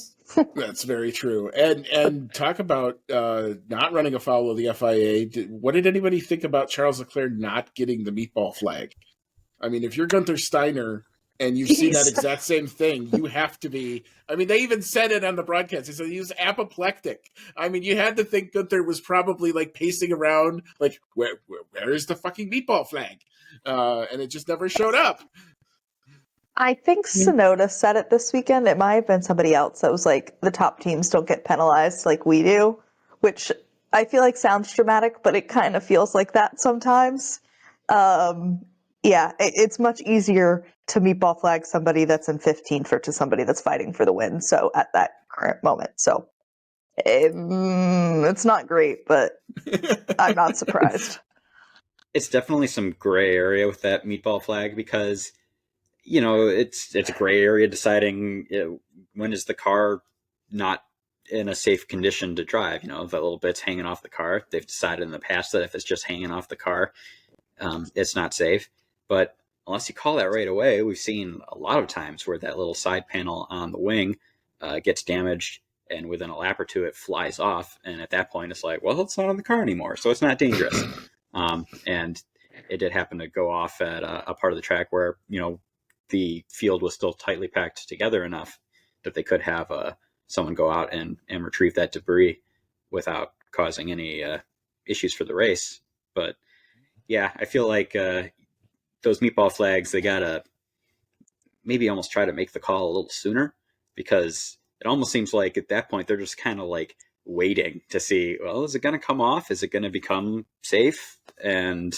That's very true. And talk about not running afoul of the FIA. What did anybody think about Charles Leclerc not getting the meatball flag? I mean, if you're Gunther Steiner and you've seen that exact same thing, you have to be. I mean, they even said it on the broadcast. They said he was apoplectic. I mean, you had to think Gunther was probably like pacing around, like, where is the fucking meatball flag? And it just never showed up. I think Sonoda said it this weekend. It might have been somebody else that was like, the top teams don't get penalized like we do, which I feel like sounds dramatic, but it kind of feels like that sometimes. Yeah, it's much easier to meatball flag somebody that's in 15th to somebody that's fighting for the win. So at that current moment, so it's not great, but I'm not surprised. It's definitely some gray area with that meatball flag because it's a gray area deciding when is the car not in a safe condition to drive. The little bit's hanging off the car. They've decided in the past that if it's just hanging off the car, it's not safe. But unless you call that right away, we've seen a lot of times where that little side panel on the wing gets damaged, and within a lap or two, it flies off. And at that point, it's like, well, it's not on the car anymore, so it's not dangerous. And it did happen to go off at a part of the track where the field was still tightly packed together enough that they could have someone go out and retrieve that debris without causing any issues for the race. But yeah, I feel like those meatball flags, they gotta maybe almost try to make the call a little sooner, because it almost seems like at that point they're just kind of like waiting to see, well, is it going to come off? Is it going to become safe? And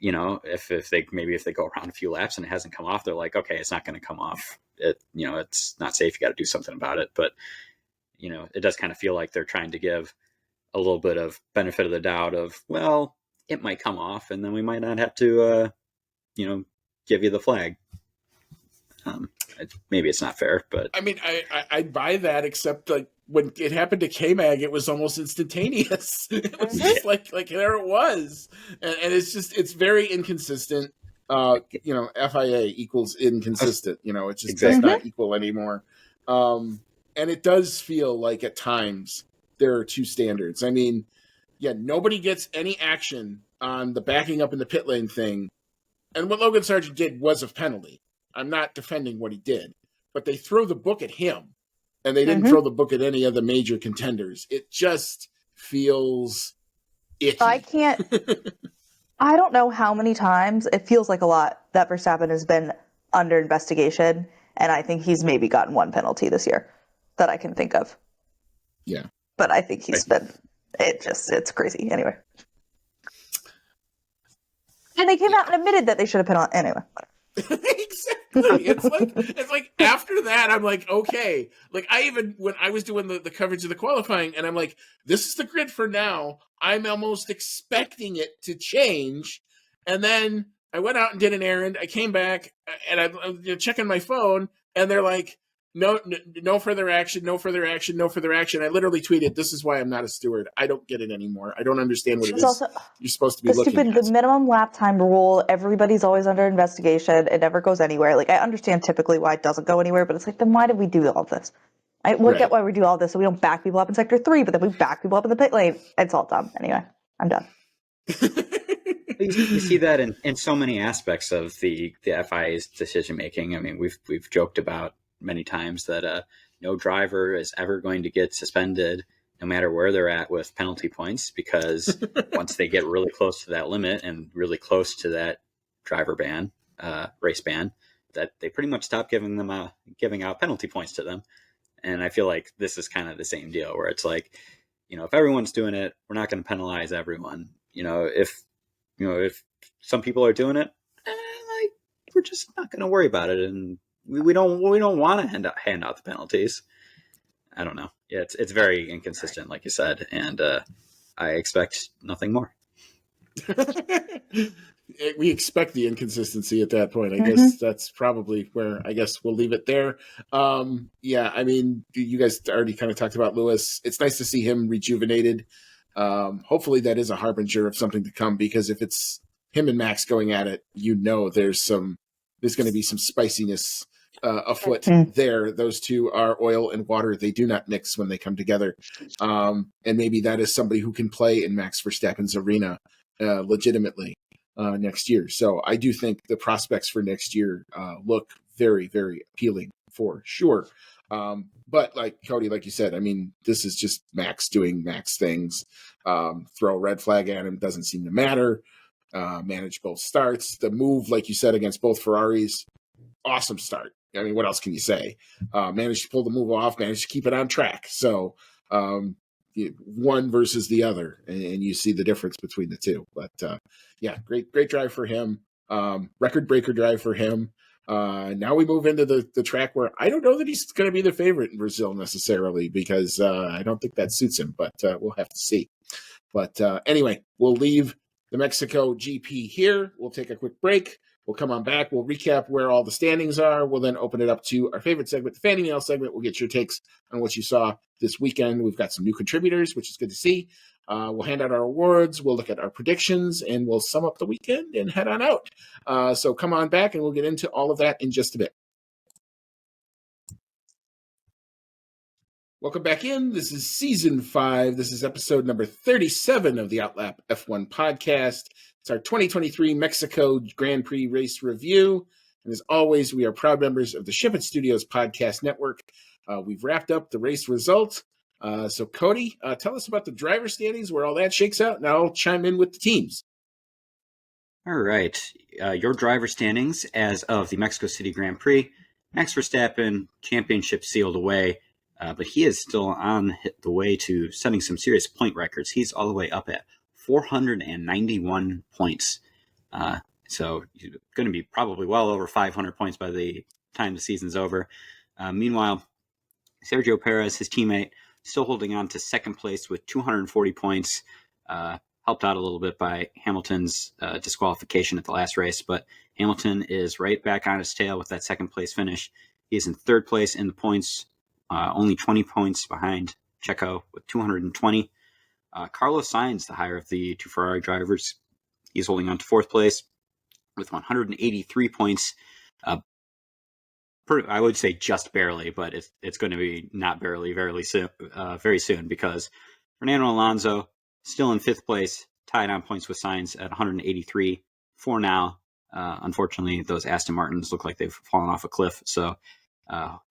if they go around a few laps and it hasn't come off, they're like, okay, it's not going to come off. It's not safe. You got to do something about it. But it does kind of feel like they're trying to give a little bit of benefit of the doubt of, well, it might come off, and then we might not have to, give you the flag. Maybe it's not fair, but I mean, I'd buy that, except like when it happened to K-Mag, it was almost instantaneous. It was just like there it was, and it's very inconsistent. FIA equals inconsistent. It just does not equal anymore. And it does feel like at times there are two standards. I mean, yeah, nobody gets any action on the backing up in the pit lane thing, and what Logan Sargent did was a penalty. I'm not defending what he did, but they throw the book at him, and they didn't throw the book at any of the major contenders. It just feels icky. I don't know how many times, it feels like a lot, that Verstappen has been under investigation, and I think he's maybe gotten one penalty this year that I can think of. Yeah. But I think it's crazy. Anyway. And they came out and admitted that they should have penalized. Anyway. Exactly. It's like after that, I'm like, okay. Like when I was doing the coverage of the qualifying, and I'm like, this is the grid for now. I'm almost expecting it to change. And then I went out and did an errand. I came back and I'm checking my phone, and they're like, No further action. No further action. No further action. I literally tweeted, "This is why I'm not a steward. I don't get it anymore. I don't understand what it It's is also you're supposed to be the looking stupid, the at." minimum lap time rule. Everybody's always under investigation. It never goes anywhere. Like, I understand typically why it doesn't go anywhere, but it's like, then why did we do all this? I look Right. at why we do all this, so we don't back people up in sector 3, but then we back people up in the pit lane. It's all dumb. Anyway, I'm done. You see that in so many aspects of the FIA's decision making. I mean, we've joked about many times that no driver is ever going to get suspended, no matter where they're at, with penalty points, because once they get really close to that limit and really close to that driver ban, race ban, that they pretty much stop giving out penalty points to them. And I feel like this is kind of the same deal, where it's like, if everyone's doing it, we're not going to penalize everyone. If some people are doing it, like, we're just not going to worry about it, and we don't want to hand out the penalties. I don't know. Yeah, it's very inconsistent, like you said, and I expect nothing more. We expect the inconsistency at that point. I Mhm. guess that's probably where I guess we'll leave it there. Yeah, I mean, you guys already kind of talked about Lewis. It's nice to see him rejuvenated. Hopefully that is a harbinger of something to come, because if it's him and Max going at it, there's going to be some spiciness afoot there. Those two are oil and water. They do not mix when they come together. And maybe that is somebody who can play in Max Verstappen's arena legitimately next year. So I do think the prospects for next year look very, very appealing for sure. But like Cody, like you said, I mean, this is just Max doing Max things. Throw a red flag at him, doesn't seem to matter. Manage both starts. The move, like you said, against both Ferraris, awesome start. I mean, what else can you say? Managed to pull the move off, managed to keep it on track. So one versus the other, and you see the difference between the two. But yeah, great drive for him. Record breaker drive for him. Now we move into the track where I don't know that he's going to be the favorite in Brazil necessarily, because I don't think that suits him, but we'll have to see. But anyway, we'll leave the Mexico GP here. We'll take a quick break. We'll come on back. We'll recap where all the standings are. We'll then open it up to our favorite segment, the fan email segment. We'll get your takes on what you saw this weekend. We've got some new contributors, which is good to see. We'll hand out our awards. We'll look at our predictions, and we'll sum up the weekend and head on out. So come on back, and we'll get into all of that in just a bit. Welcome back in. This is season 5. This is episode number 37 of the Outlap F1 podcast. It's our 2023 Mexico Grand Prix race review. And as always, we are proud members of the Ship It Studios podcast network. We've wrapped up the race result. So Cody, tell us about the driver standings, where all that shakes out, and I'll chime in with the teams. All right. Your driver standings as of the Mexico City Grand Prix. Max Verstappen, championship sealed away. But he is still on the way to setting some serious point records. He's all the way up at 491 points. So he's going to be probably well over 500 points by the time the season's over. Meanwhile, Sergio Perez, his teammate, still holding on to second place with 240 points. Helped out a little bit by Hamilton's disqualification at the last race, but Hamilton is right back on his tail with that second place finish. He is in third place in the points, only 20 points behind Checo with 220. Carlos Sainz, the higher of the two Ferrari drivers, he's holding on to fourth place with 183 points. I would say just barely, but it's going to be not barely, very soon, because Fernando Alonso still in fifth place, tied on points with Sainz at 183 for now. Unfortunately, those Aston Martins look like they've fallen off a cliff, so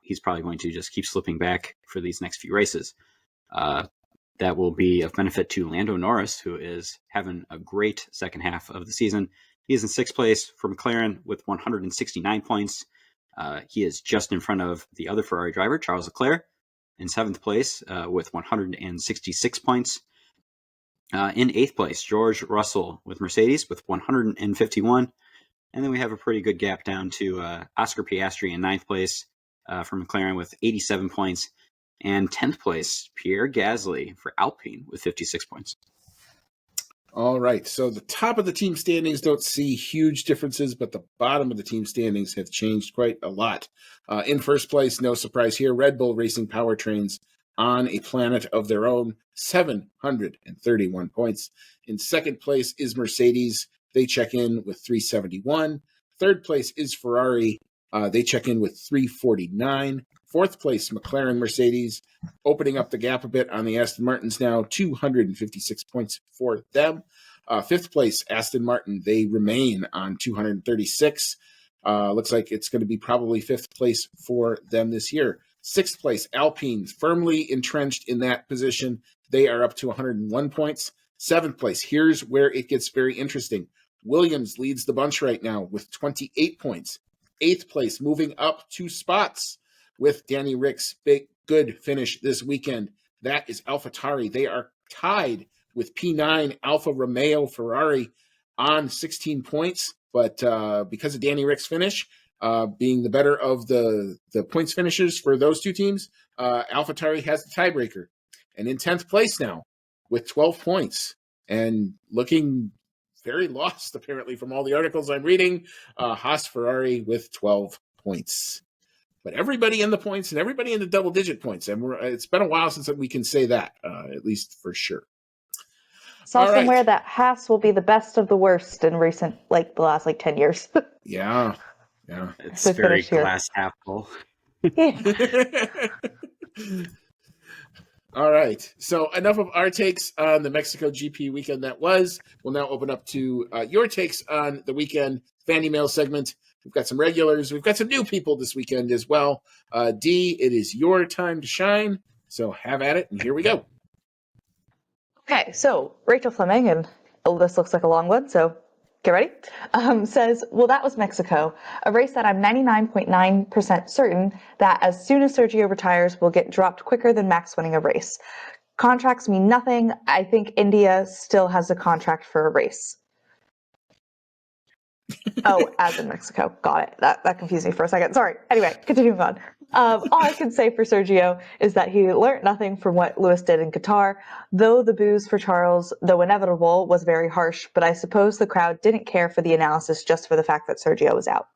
he's probably going to just keep slipping back for these next few races. That will be of benefit to Lando Norris, who is having a great second half of the season. He is in sixth place for McLaren with 169 points. He is just in front of the other Ferrari driver, Charles Leclerc, in seventh place with 166 points. In eighth place, George Russell with Mercedes with 151. And then we have a pretty good gap down to Oscar Piastri in ninth place for McLaren with 87 points. And 10th place, Pierre Gasly for Alpine with 56 points. All right. So the top of the team standings don't see huge differences, but the bottom of the team standings have changed quite a lot. In first place, no surprise here, Red Bull Racing Powertrains on a planet of their own, 731 points. In second place is Mercedes. They check in with 371. Third place is Ferrari. They check in with 349. Fourth place, McLaren Mercedes, opening up the gap a bit on the Aston Martins now, 256 points for them. Fifth place, Aston Martin, they remain on 236. Looks like it's going to be probably fifth place for them this year. Sixth place, Alpine, firmly entrenched in that position. They are up to 101 points. Seventh place, here's where it gets very interesting. Williams leads the bunch right now with 28 points. Eighth place, moving up 2 spots with Danny Rick's big good finish this weekend. That is AlphaTauri. They are tied with P9 Alfa Romeo Ferrari on 16 points, but because of Danny Rick's finish, being the better of the points finishers for those two teams, AlphaTauri has the tiebreaker. And in 10th place now with 12 points and looking very lost, apparently, from all the articles I'm reading, Haas Ferrari with 12 points. But everybody in the points and everybody in the double-digit points. And it's been a while since we can say that, at least for sure. Saw All right. somewhere that Haas will be the best of the worst in recent, the last 10 years. Yeah. It's So very finish here. glass half full. All right. So enough of our takes on the Mexico GP weekend that was. We'll now open up to your takes on the weekend fan email segment. We've got some regulars. We've got some new people this weekend as well. Dee, it is your time to shine. So have at it, and here we go. Okay, so Rachel Fleming, and this looks like a long one, so get ready, says, well, that was Mexico, a race that I'm 99.9% certain that as soon as Sergio retires will get dropped quicker than Max winning a race. Contracts mean nothing. I think India still has a contract for a race. Oh, as in Mexico. Got it. That confused me for a second. Sorry. Anyway, continuing on. All I can say for Sergio is that he learned nothing from what Lewis did in Qatar, though the boos for Charles, though inevitable, was very harsh, but I suppose the crowd didn't care for the analysis just for the fact that Sergio was out.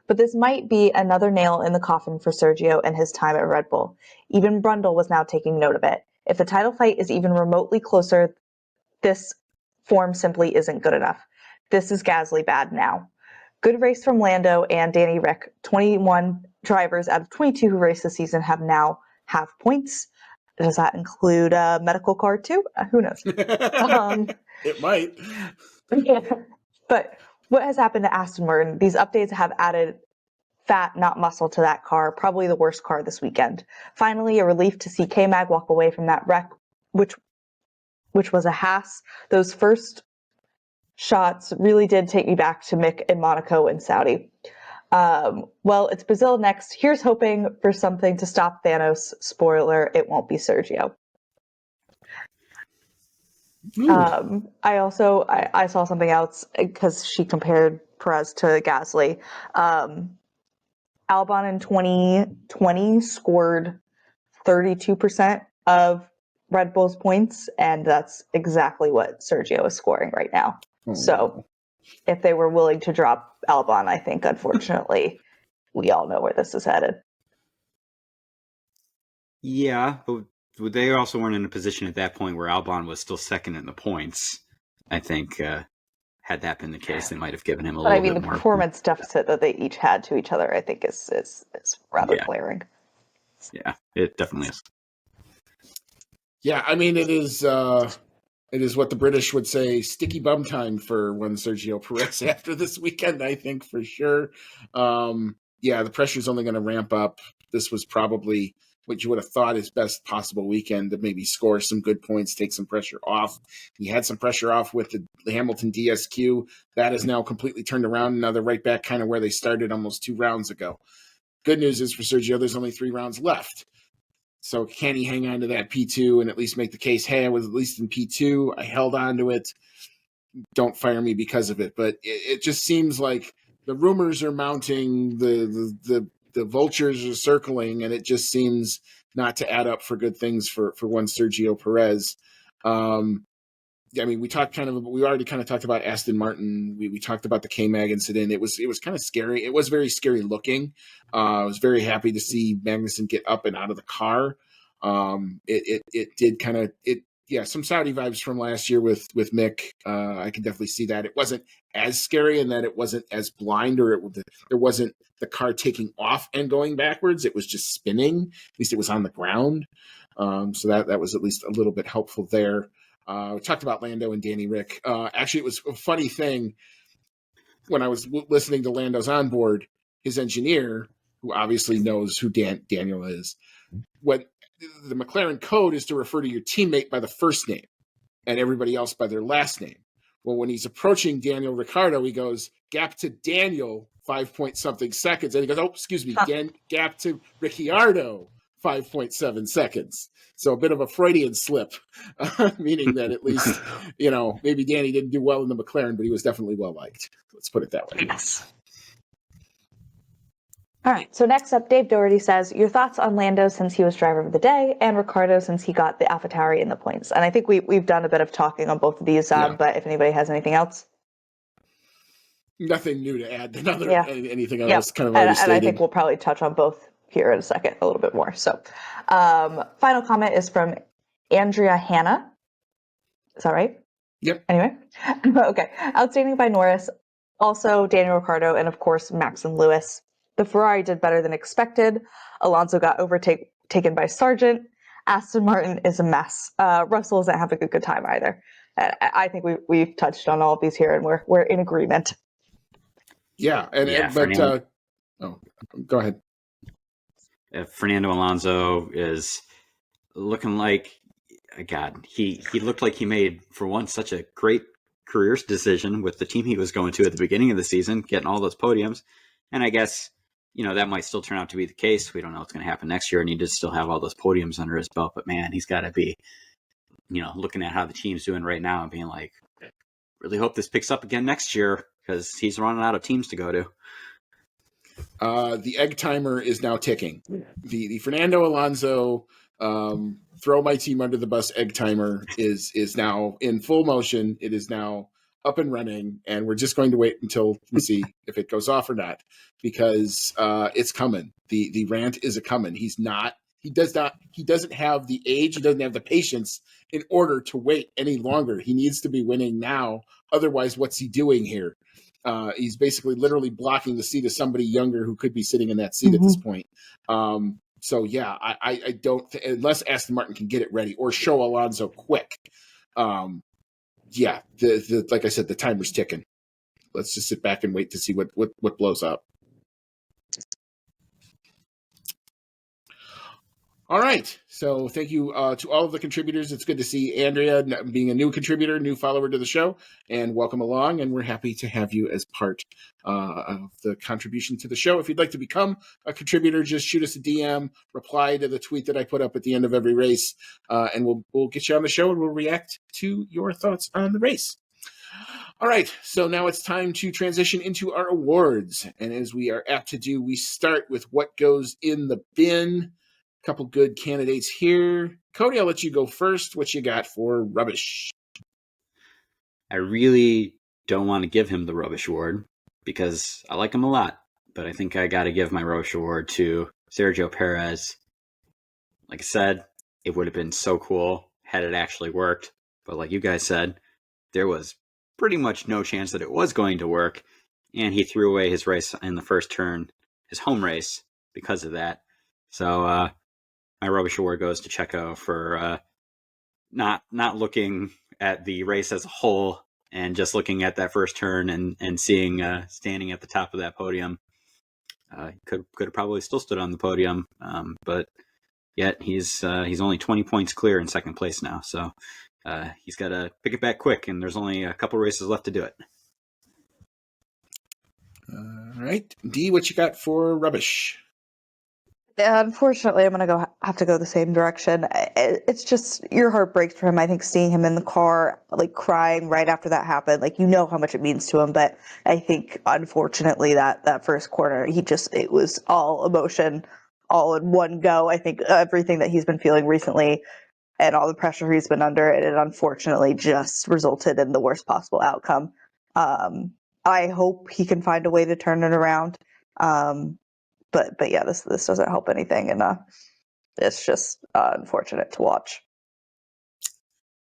But this might be another nail in the coffin for Sergio and his time at Red Bull. Even Brundle was now taking note of it. If the title fight is even remotely closer, this form simply isn't good enough. This is Gasly bad now. Good race from Lando and Danny Rick. 21 drivers out of 22 who raced this season now have points. Does that include a medical card too? Who knows? It might. But what has happened to Aston Martin? These updates have added fat, not muscle, to that car. Probably the worst car this weekend. Finally, a relief to see K-Mag walk away from that wreck, which was a Haas. Those first shots really did take me back to Mick in Monaco and Saudi. Well, it's Brazil next. Here's hoping for something to stop Thanos. Spoiler, it won't be Sergio. I saw something else because she compared Perez to Gasly. Albon in 2020 scored 32% of Red Bull's points, and that's exactly what Sergio is scoring right now. So if they were willing to drop Albon, I think, unfortunately, we all know where this is headed. Yeah, but they also weren't in a position at that point where Albon was still second in the points. I think had that been the case, they might have given him a little bit more. But I mean, the performance deficit that they each had to each other, I think, is rather glaring. Yeah, it definitely is. Yeah, I mean, it is what the British would say, sticky bum time for one Sergio Perez after this weekend, I think, for sure. The pressure's only going to ramp up. This was probably what you would have thought his best possible weekend to maybe score some good points, take some pressure off. He had some pressure off with the Hamilton DSQ. That is now completely turned around. Now they're right back kind of where they started almost 2 rounds ago. Good news is for Sergio, there's only 3 rounds left. So can he hang on to that P2 and at least make the case, hey, I was at least in P2. I held on to it. Don't fire me because of it. But it just seems like the rumors are mounting, the vultures are circling, and it just seems not to add up for good things for one Sergio Perez. I mean, we already kind of talked about Aston Martin. We talked about the K-Mag incident. It was kind of scary. It was very scary looking. I was very happy to see Magnussen get up and out of the car. It did kind of, yeah, some Saudi vibes from last year with Mick. I can definitely see that. It wasn't as scary in that it wasn't as blind, or there wasn't the car taking off and going backwards. It was just spinning. At least it was on the ground. So that was at least a little bit helpful there. We talked about Lando and Danny Rick. Actually, it was a funny thing when I was listening to Lando's onboard, his engineer, who obviously knows who Daniel is, when the McLaren code is to refer to your teammate by the first name and everybody else by their last name. Well, when he's approaching Daniel Ricciardo, he goes, gap to Daniel, 5 something seconds. And he goes, oh, excuse me, gap to Ricciardo, 5.7 seconds. So a bit of a Freudian slip, meaning that at least, maybe Danny didn't do well in the McLaren, but he was definitely well liked. Let's put it that way. Yes. All right. So next up, Dave Doherty says, your thoughts on Lando since he was driver of the day and Ricciardo since he got the AlphaTauri in the points. And I think we've done a bit of talking on both of these, but if anybody has anything else. Nothing new to add. Anything else kind of already stated. And I think we'll probably touch on both here in a second, a little bit more. So final comment is from Andrea Hanna. Is that right? Yep. Anyway. Okay. Outstanding by Norris. Also Daniel Ricciardo and, of course, Max and Lewis. The Ferrari did better than expected. Alonso got overtaken by Sargent. Aston Martin is a mess. Russell isn't having a good time either. I think we've touched on all of these here, and we're in agreement. Yeah, go ahead. Fernando Alonso is looking like, God, he looked like he made, for once, such a great career decision with the team he was going to at the beginning of the season, getting all those podiums. And I guess, that might still turn out to be the case. We don't know what's going to happen next year, and he does still have all those podiums under his belt. But, man, he's got to be, looking at how the team's doing right now and being like, really hope this picks up again next year because he's running out of teams to go to. The egg timer is now ticking. The Fernando Alonso throw my team under the bus egg timer is now in full motion. It is now up and running, and we're just going to wait until we see if it goes off or not, because it's coming. The rant is a coming. He doesn't have the age, he doesn't have the patience in order to wait any longer. He needs to be winning now. Otherwise, what's he doing here? He's basically literally blocking the seat of somebody younger who could be sitting in that seat at this point. So yeah, I don't unless Aston Martin can get it ready or show Alonso quick. Yeah, like I said, the timer's ticking. Let's just sit back and wait to see what blows up. All right. So thank you to all of the contributors. It's good to see Andrea being a new contributor, new follower to the show, and welcome along. And we're happy to have you as part of the contribution to the show. If you'd like to become a contributor, just shoot us a DM, reply to the tweet that I put up at the end of every race, and we'll get you on the show and we'll react to your thoughts on the race. All right, so now it's time to transition into our awards. And as we are apt to do, we start with what goes in the bin. Couple good candidates here. Cody, I'll let you go first. What you got for rubbish? I really don't want to give him the rubbish award because I like him a lot, but I think I got to give my rubbish award to Sergio Perez. Like I said, it would have been so cool had it actually worked, but like you guys said, there was pretty much no chance that it was going to work, and he threw away his race in the first turn, his home race, because of that. So, my rubbish award goes to CHECO for not looking at the race as a whole and just looking at that first turn and seeing standing at the top of that podium. Could have probably still stood on the podium, but yet he's only 20 points clear in second place now. So he's got to pick it back quick, and there's only a couple races left to do it. All right, D, what you got for rubbish? Unfortunately, I'm going to have to go the same direction. It's just, your heart breaks for him. I think seeing him in the car, like crying right after that happened, like, you know how much it means to him. But I think, unfortunately, that first corner, it was all emotion, all in one go. I think everything that he's been feeling recently and all the pressure he's been under, and it unfortunately just resulted in the worst possible outcome. I hope he can find a way to turn it around. But yeah, this doesn't help anything, and it's just unfortunate to watch.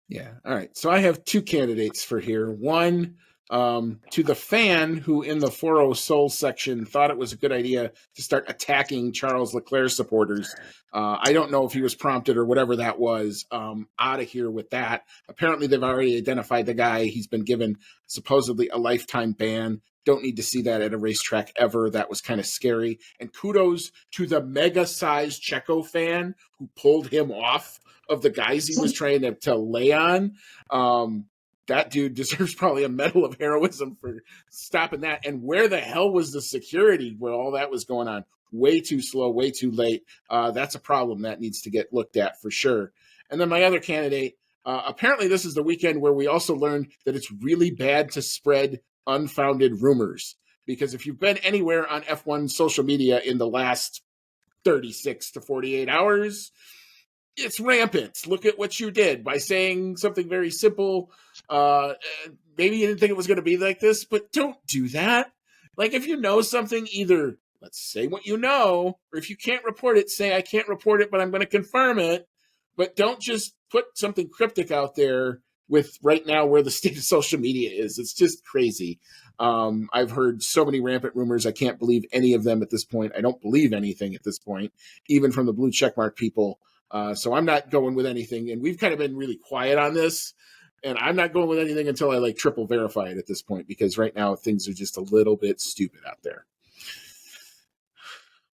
Yeah. All right. So I have two candidates for here. One, to the fan who in the 40 Soul section thought it was a good idea to start attacking Charles Leclerc supporters. I don't know if he was prompted or whatever that was. Out of here with that. Apparently, they've already identified the guy. He's been given supposedly a lifetime ban. Don't need to see that at a racetrack ever. That was kind of scary. And kudos to the mega-sized CHECO fan who pulled him off of the guys he was trying to lay on. That dude deserves probably a medal of heroism for stopping that. And where the hell was the security where all that was going on? Way too slow, way too late. That's a problem that needs to get looked at for sure. And then my other candidate, apparently this is the weekend where we also learned that it's really bad to spread unfounded rumors. Because if you've been anywhere on F1 social media in the last 36 to 48 hours, it's rampant. Look at what you did by saying something very simple. Maybe you didn't think it was going to be like this, but don't do that. Like, if you know something, either let's say what you know, or if you can't report it, say I can't report it, but I'm going to confirm it. But don't just put something cryptic out there with right now where the state of social media is. It's just crazy. I've heard so many rampant rumors. I can't believe any of them at this point. I don't believe anything at this point, even from the blue checkmark people. So I'm not going with anything. And we've kind of been really quiet on this. And I'm not going with anything until I triple verify it at this point, because right now things are just a little bit stupid out there.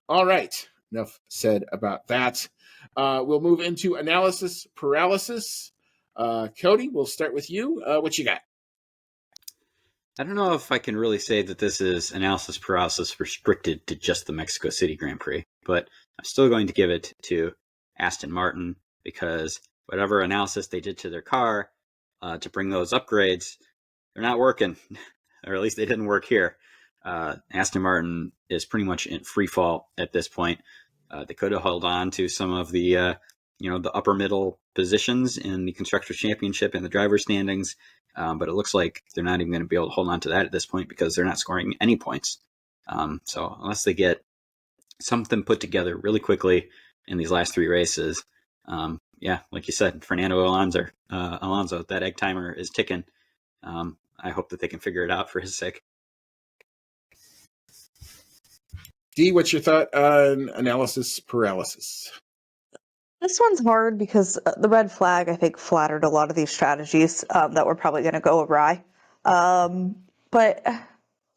All right. Enough said about that. We'll move into analysis paralysis. Cody, we'll start with you. What you got? I don't know if I can really say that this is analysis paralysis restricted to just the Mexico City Grand Prix, but I'm still going to give it to Aston Martin, because whatever analysis they did to their car to bring those upgrades, they're not working, or at least they didn't work here. Aston Martin is pretty much in free fall at this point. They could have held on to some of the the upper middle positions in the Constructors' Championship and the driver standings, but it looks like they're not even going to be able to hold on to that at this point, because they're not scoring any points. So unless they get something put together really quickly in these last three races, like you said, Fernando Alonso, that egg timer is ticking. I hope that they can figure it out for his sake. Dee, what's your thought on analysis paralysis? This one's hard because the red flag, I think, flattered a lot of these strategies that were probably going to go awry,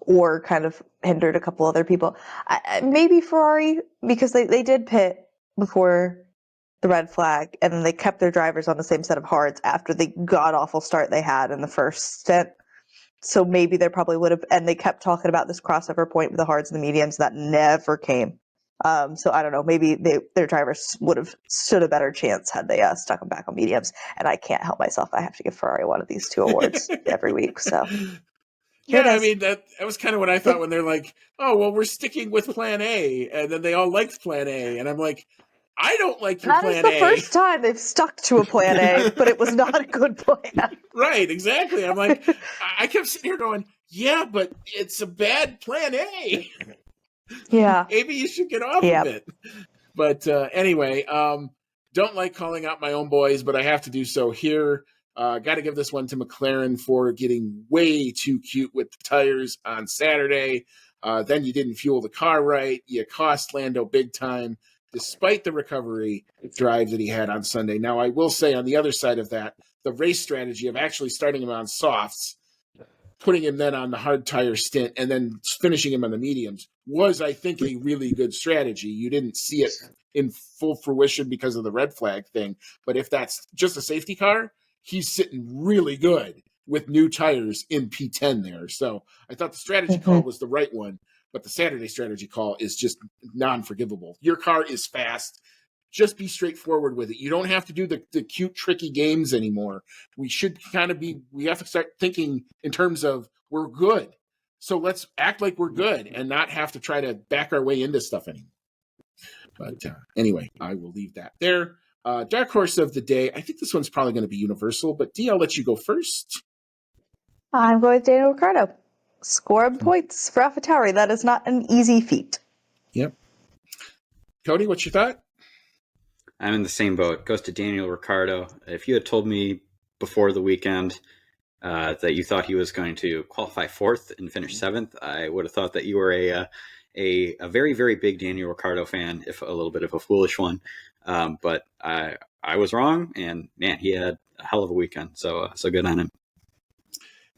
or kind of hindered a couple other people. Maybe Ferrari, because they did pit before the red flag, and then they kept their drivers on the same set of hards after the god-awful start they had in the first stint. So maybe they probably would have, and they kept talking about this crossover point with the hards and the mediums that never came. So I don't know, maybe their drivers would have stood a better chance had they stuck them back on mediums. And I can't help myself. I have to give Ferrari one of these two awards every week. So yeah, I mean, that was kind of what I thought when they're like, oh, well, we're sticking with plan A. And then they all liked plan A. And I'm like, I don't like your plan A. That is the first time they've stuck to a plan A, but it was not a good plan. Right, exactly. I'm like, I kept sitting here going, yeah, but it's a bad plan A. Yeah. Maybe you should get off of it. But anyway, don't like calling out my own boys, but I have to do so here. Got to give this one to McLaren for getting way too cute with the tires on Saturday. Then you didn't fuel the car right. You cost Lando big time, despite the recovery drive that he had on Sunday. Now, I will say on the other side of that, the race strategy of actually starting him on softs, putting him then on the hard tire stint, and then finishing him on the mediums was, I think, a really good strategy. You didn't see it in full fruition because of the red flag thing. But if that's just a safety car, he's sitting really good with new tires in P10 there. So I thought the strategy call was the right one, but the Saturday strategy call is just non-forgivable. Your car is fast. Just be straightforward with it. You don't have to do the cute, tricky games anymore. We should we have to start thinking in terms of we're good. So let's act like we're good and not have to try to back our way into stuff anymore. But anyway, I will leave that there. Dark horse of the day. I think this one's probably going to be universal, but Dee, I'll let you go first. I'm going with Daniel Ricciardo. Score points for AlphaTauri. That is not an easy feat. Yep. Cody, what's your thought? I'm in the same boat. Goes to Daniel Ricciardo. If you had told me before the weekend that you thought he was going to qualify fourth and finish seventh, I would have thought that you were a very, very big Daniel Ricciardo fan, if a little bit of a foolish one. But I was wrong, and man, he had a hell of a weekend. So good on him.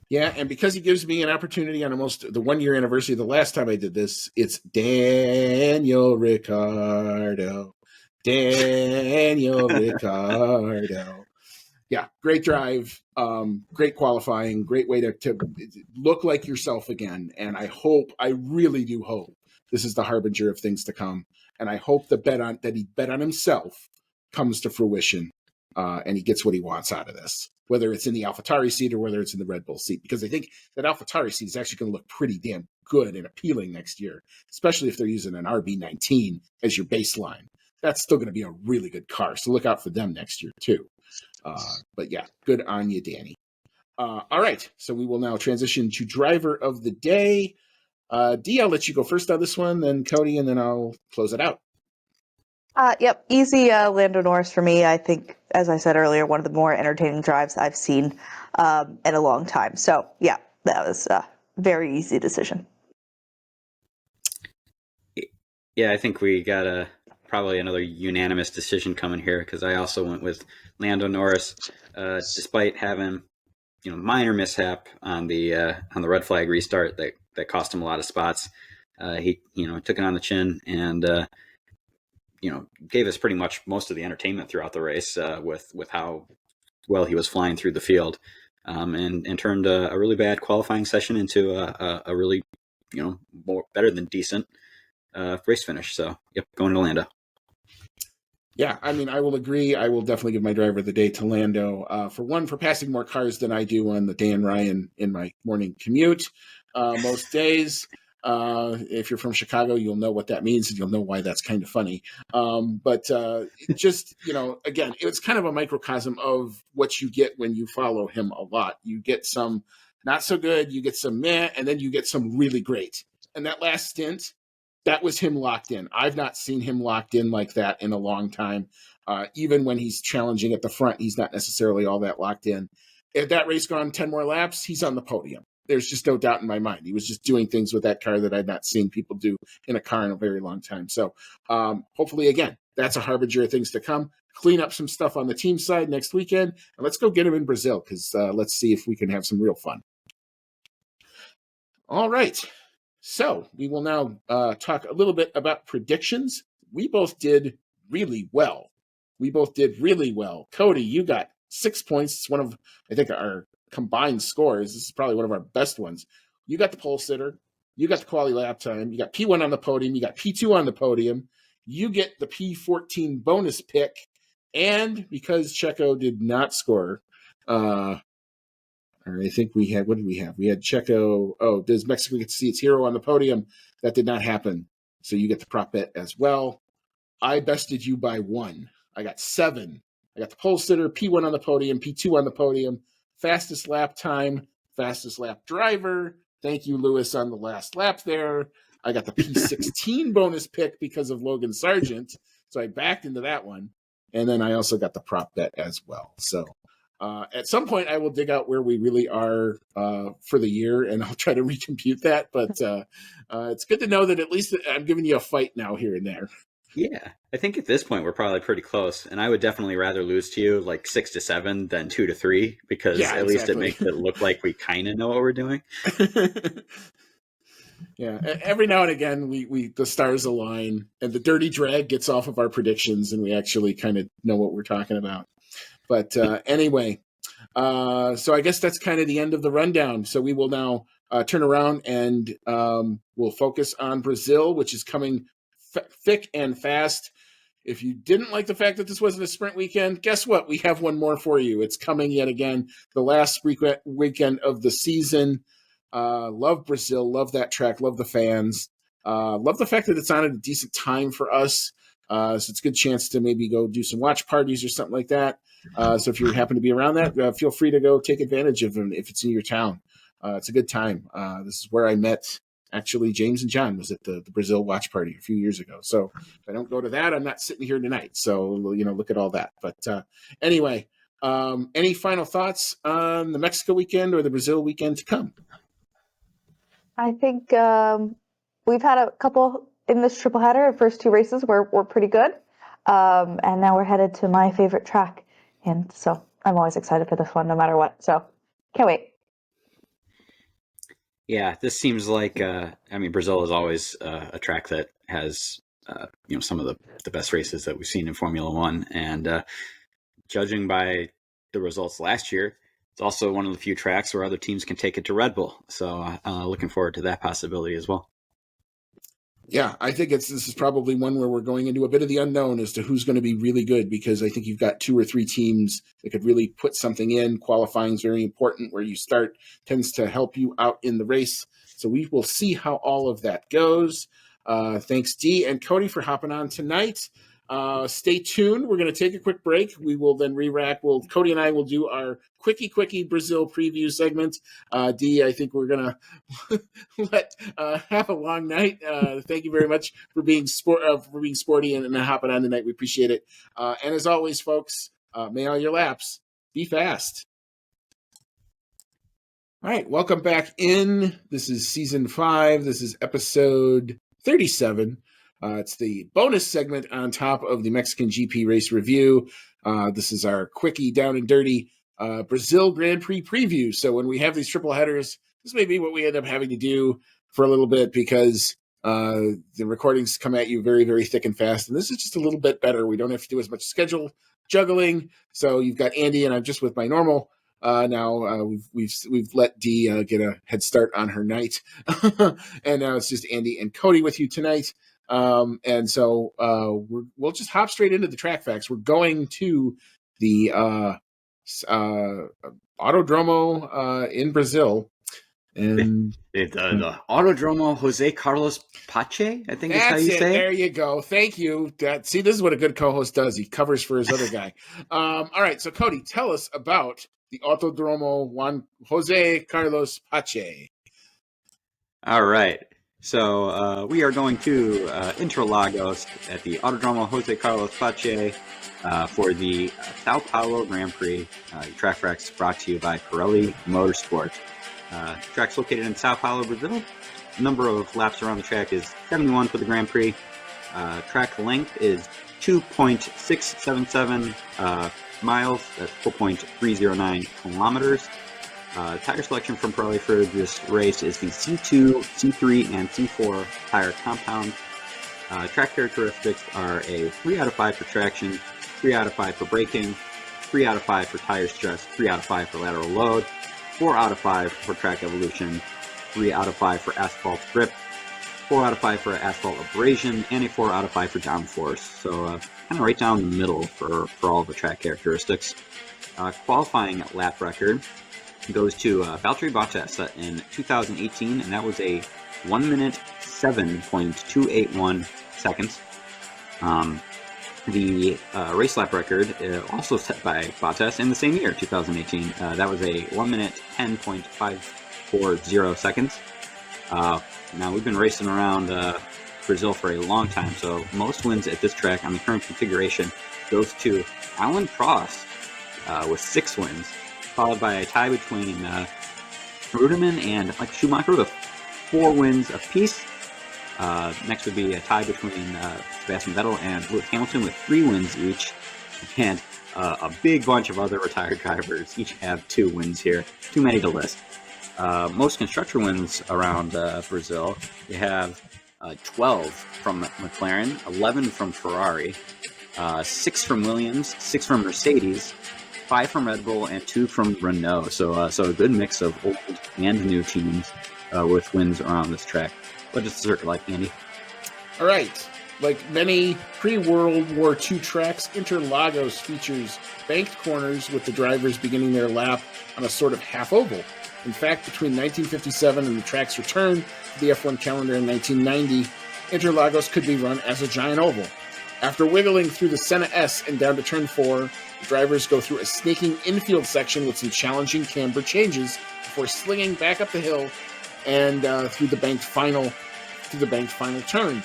Yeah, and because he gives me an opportunity on almost the 1 year anniversary of the last time I did this, it's Daniel Ricciardo. Daniel Ricciardo. Yeah, great drive, great qualifying, great way to look like yourself again. And I really do hope this is the harbinger of things to come. And I hope that he bet on himself comes to fruition, and he gets what he wants out of this, whether it's in the AlphaTauri seat or whether it's in the Red Bull seat, because I think that AlphaTauri seat is actually going to look pretty damn good and appealing next year, especially if they're using an RB19 as your baseline. That's still going to be a really good car, so look out for them next year too. But yeah, good on you, Danny. All right, so we will now transition to driver of the day. Dee, I'll let you go first on this one, then Cody, and then I'll close it out. Yep, easy Lando Norris for me. I think, as I said earlier, one of the more entertaining drives I've seen in a long time. So, yeah, that was a very easy decision. Yeah, I think we got probably another unanimous decision coming here, because I also went with Lando Norris, despite having minor mishap on the red flag restart that cost him a lot of spots. He took it on the chin and gave us pretty much most of the entertainment throughout the race with how well he was flying through the field, and turned a really bad qualifying session into a really better than decent race finish. So yep, going to Lando. Yeah, I mean, I will agree. I will definitely give my driver of the day to Lando. For passing more cars than I do on the Dan Ryan in my morning commute most days. If you're from Chicago, you'll know what that means, and you'll know why that's kind of funny. But just, again, it's kind of a microcosm of what you get when you follow him a lot. You get some not so good, you get some meh, and then you get some really great. And that last stint, that was him locked in. I've not seen him locked in like that in a long time. Even when he's challenging at the front, he's not necessarily all that locked in. If that race gone 10 more laps, he's on the podium. There's just no doubt in my mind. He was just doing things with that car that I'd not seen people do in a car in a very long time. So hopefully, again, that's a harbinger of things to come. Clean up some stuff on the team side next weekend, and let's go get him in Brazil, because let's see if we can have some real fun. All right. So we will now talk a little bit about predictions. We both did really well. Cody, you got 6 points. It's one of, I think, our combined scores. This is probably one of our best ones. You got the pole sitter. You got the quality lap time. You got P1 on the podium. You got P2 on the podium. You get the P14 bonus pick. And because CHECO did not score, I think we had, what did we have? We had CHECO. Oh, does Mexico get to see its hero on the podium? That did not happen. So you get the prop bet as well. I bested you by 1. I got 7. I got the pole sitter, P1 on the podium, P2 on the podium, fastest lap time, fastest lap driver. Thank you, Lewis, on the last lap there. I got the P16 bonus pick because of Logan Sargent. So I backed into that one. And then I also got the prop bet as well. So at some point, I will dig out where we really are for the year, and I'll try to recompute that. But it's good to know that at least I'm giving you a fight now here and there. Yeah, I think at this point we're probably pretty close, and I would definitely rather lose to you like 6-7 than 2-3, because at least it makes it look like we kind of know what we're doing. Yeah, every now and again we the stars align, and the dirty drag gets off of our predictions, and we actually kind of know what we're talking about. But anyway, so I guess that's kind of the end of the rundown. So we will now turn around and we'll focus on Brazil, which is coming thick and fast. If you didn't like the fact that this wasn't a sprint weekend, guess what? We have one more for you. It's coming yet again, the last weekend of the season. Love Brazil, love that track, love the fans, love the fact that it's on at a decent time for us. So it's a good chance to maybe go do some watch parties or something like that. So if you happen to be around that, feel free to go take advantage of them if it's in your town. It's a good time. This is where I met, actually, James and John was at the Brazil watch party a few years ago. So if I don't go to that, I'm not sitting here tonight. So, look at all that. But anyway, any final thoughts on the Mexico weekend or the Brazil weekend to come? I think we've had a couple in this triple header. The first two races were pretty good. And now we're headed to my favorite track. And so I'm always excited for this one, no matter what. So can't wait. Yeah, this seems like, Brazil is always a track that has, some of the best races that we've seen in Formula One. And judging by the results last year, it's also one of the few tracks where other teams can take it to Red Bull. So looking forward to that possibility as well. Yeah, I think this is probably one where we're going into a bit of the unknown as to who's going to be really good, because I think you've got 2 or 3 teams that could really put something in. Qualifying is very important. Where you start tends to help you out in the race. So we will see how all of that goes. Thanks, Dee and Cody, for hopping on tonight. Stay tuned. We're going to take a quick break. We will then re-rack. Cody and I will do our quickie Brazil preview segment. Dee, I think we're going to let have a long night. Thank you very much for being sporty and hopping on tonight. We appreciate it. And as always, folks, may all your laps be fast. All right, welcome back in. This is season 5. This is episode 37. It's the bonus segment on top of the Mexican GP race review. This is our quickie down and dirty Brazil Grand Prix preview. So when we have these triple headers, this may be what we end up having to do for a little bit, because the recordings come at you very, very thick and fast. And this is just a little bit better. We don't have to do as much schedule juggling. So you've got Andy and I'm just with my normal. Now we've let Dee get a head start on her night. And now it's just Andy and Cody with you tonight. And so we'll just hop straight into the track facts. We're going to the Autodromo in Brazil. And the Autodromo Jose Carlos Pache, I think is how you say it. There you go. Thank you. See, this is what a good co-host does. He covers for his other guy. All right. So, Cody, tell us about the Autodromo Juan Jose Carlos Pache. All right. So we are going to Interlagos at the Autodromo Jose Carlos Pache for the Sao Paulo Grand Prix. Track facts brought to you by Pirelli Motorsport. Track's located in Sao Paulo, Brazil. The number of laps around the track is 71 for the Grand Prix. Track length is 2.677 miles. That's 4.309 kilometers. Tire selection from Pirelli for this race is the C2, C3, and C4 tire compound. Track characteristics are a 3 out of 5 for traction, 3 out of 5 for braking, 3 out of 5 for tire stress, 3 out of 5 for lateral load, 4 out of 5 for track evolution, 3 out of 5 for asphalt grip, 4 out of 5 for asphalt abrasion, and a 4 out of 5 for downforce. So kind of right down the middle for all the track characteristics. Qualifying lap record goes to Valtteri Bottas in 2018, and that was a 1 minute 7.281 seconds. The race lap record also set by Bottas in the same year, 2018. That was a 1 minute 10.540 seconds. Now, we've been racing around Brazil for a long time, so most wins at this track on the current configuration goes to Alan Prost with 6 wins, followed by a tie between Ruderman and Michael Schumacher with 4 wins apiece. Next would be a tie between Sebastian Vettel and Lewis Hamilton with 3 wins each, and a big bunch of other retired drivers each have 2 wins here. Too many to list. Most constructor wins around Brazil, you have 12 from McLaren, 11 from Ferrari, 6 from Williams, 6 from Mercedes, 5 from Red Bull, and 2 from Renault. So a good mix of old and new teams with wins around this track. What does the circuit like, Andy? All right. Like many pre-World War II tracks, Interlagos features banked corners with the drivers beginning their lap on a sort of half-oval. In fact, between 1957 and the track's return to the F1 calendar in 1990, Interlagos could be run as a giant oval. After wiggling through the Senna S and down to turn 4, the drivers go through a snaking infield section with some challenging camber changes before slinging back up the hill and through the banked final turn.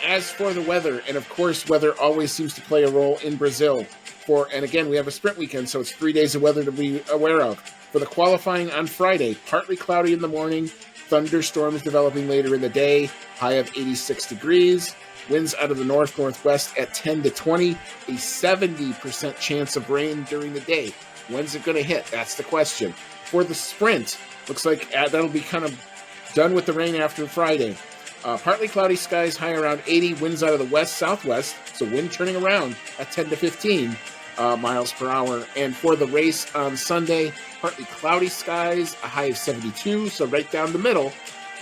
As for the weather, and of course, weather always seems to play a role in Brazil. And again, we have a sprint weekend, so it's 3 days of weather to be aware of. For the qualifying on Friday, partly cloudy in the morning, thunderstorms developing later in the day, high of 86 degrees, winds out of the north-northwest at 10 to 20, a 70% chance of rain during the day. When's it going to hit? That's the question. For the sprint, looks like that'll be kind of done with the rain after Friday. Partly cloudy skies, high around 80, winds out of the west-southwest, so wind turning around at 10 to 15 miles per hour. And for the race on Sunday, partly cloudy skies, a high of 72, so right down the middle,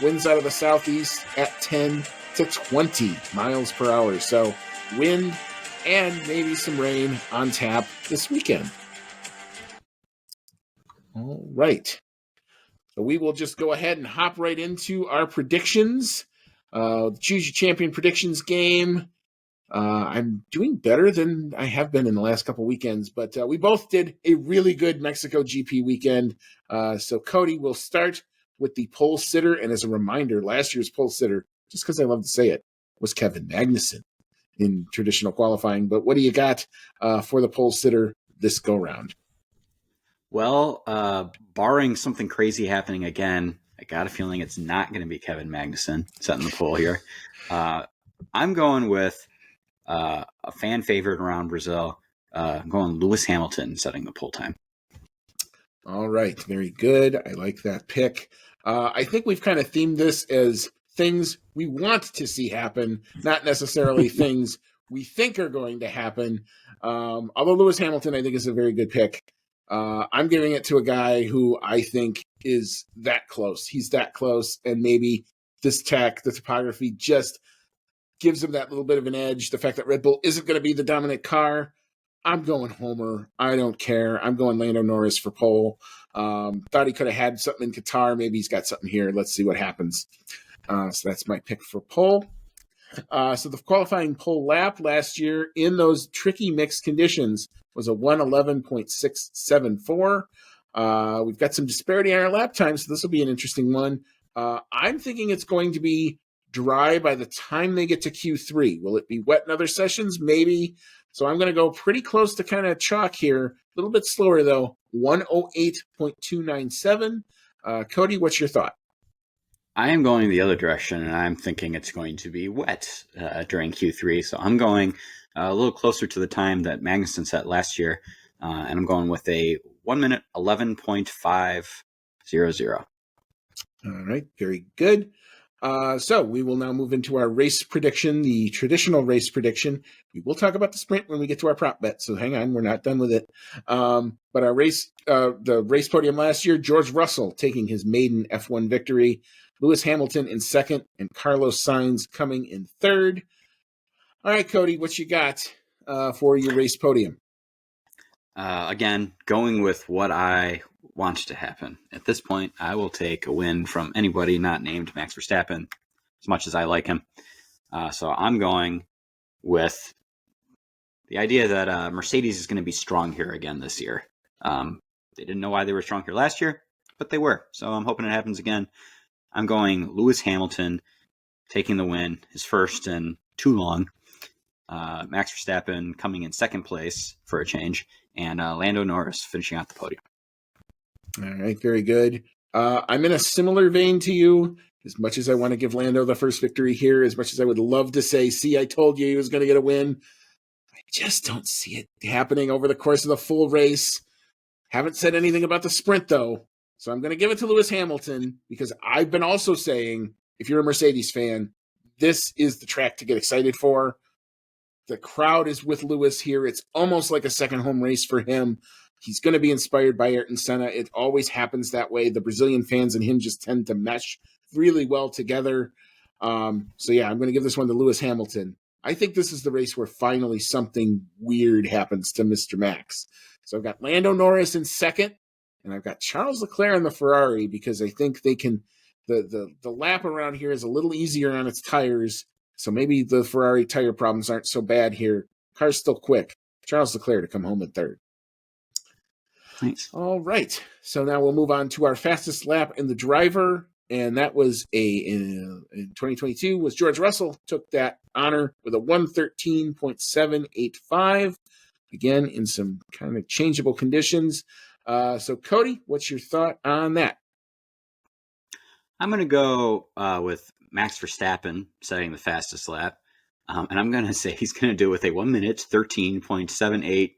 winds out of the southeast at 10 to 20 miles per hour. So wind and maybe some rain on tap this weekend. All right. So we will just go ahead and hop right into our predictions. Choose Your Champion predictions game. I'm doing better than I have been in the last couple weekends, but we both did a really good Mexico GP weekend. So Cody, will start with the pole sitter. And as a reminder, last year's pole sitter, just because I love to say it, was Kevin Magnussen in traditional qualifying. But what do you got for the pole sitter this go round? Well, barring something crazy happening again, I got a feeling it's not going to be Kevin Magnussen setting the pole here. I'm going with a fan favorite around Brazil. I'm going Lewis Hamilton setting the pole time. All right. Very good. I like that pick. I think we've kind of themed this as things we want to see happen, not necessarily things we think are going to happen. Although Lewis Hamilton, I think, is a very good pick. I'm giving it to a guy who I think is that close. He's that close, and maybe this the topography just gives him that little bit of an edge. The fact that Red Bull isn't going to be the dominant car. I'm going Homer. I don't care. I'm going Lando Norris for pole. Thought he could have had something in Qatar. Maybe he's got something here. Let's see what happens. So that's my pick for pole. So the qualifying pole lap last year in those tricky mixed conditions was a 1:11.674. We've got some disparity in our lap time, so this will be an interesting one. I'm thinking it's going to be dry by the time they get to Q3. Will it be wet in other sessions? Maybe. So I'm going to go pretty close to kind of chalk here. A little bit slower, though. 1:08.297. Cody, what's your thought? I am going the other direction, and I'm thinking it's going to be wet during Q3. So I'm going a little closer to the time that Magnussen set last year, and I'm going with a 1:11.500. All right, very good. So we will now move into our race prediction, the traditional race prediction. We will talk about the sprint when we get to our prop bet, so hang on, we're not done with it. But our race, the race podium last year, George Russell taking his maiden F1 victory, Lewis Hamilton in second, and Carlos Sainz coming in third. All right, Cody, what you got for your race podium? Again, going with what I want to happen. At this point, I will take a win from anybody not named Max Verstappen, as much as I like him. So I'm going with the idea that Mercedes is going to be strong here again this year. They didn't know why they were strong here last year, but they were. So I'm hoping it happens again. I'm going Lewis Hamilton taking the win, his first in too long. Max Verstappen coming in second place for a change, and Lando Norris finishing out the podium. All right, very good. I'm in a similar vein to you. As much as I want to give Lando the first victory here, as much as I would love to say, see, I told you he was going to get a win, I just don't see it happening over the course of the full race. Haven't said anything about the sprint, though. So I'm going to give it to Lewis Hamilton because I've been also saying, if you're a Mercedes fan, this is the track to get excited for. The crowd is with Lewis here. It's almost like a second home race for him. He's going to be inspired by Ayrton Senna. It always happens that way. The Brazilian fans and him just tend to mesh really well together. So yeah, I'm going to give this one to Lewis Hamilton. I think this is the race where finally something weird happens to Mr. Max. So I've got Lando Norris in second, and I've got Charles Leclerc in the Ferrari because I think they can. The lap around here is a little easier on its tires. So maybe the Ferrari tire problems aren't so bad here. Car's still quick. Charles Leclerc to come home in third. Nice. All right. So now we'll move on to our fastest lap in the driver. And that was in 2022 was George Russell. Took that honor with a 113.785. Again, in some kind of changeable conditions. So Cody, what's your thought on that? I'm going to go with Max Verstappen setting the fastest lap. And I'm going to say he's going to do it with a 1 minute 13.784.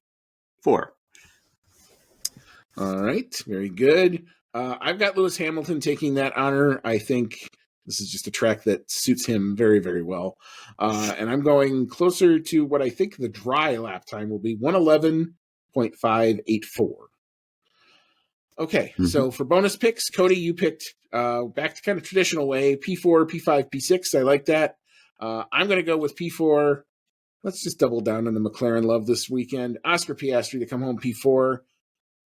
All right, very good. I've got Lewis Hamilton taking that honor. I think this is just a track that suits him very, very well. And I'm going closer to what I think the dry lap time will be, 111.584. Okay, so for bonus picks, Cody, you picked back to kind of traditional way, P4, P5, P6. I like that. I'm going to go with P4. Let's just double down on the McLaren love this weekend. Oscar Piastri to come home P4.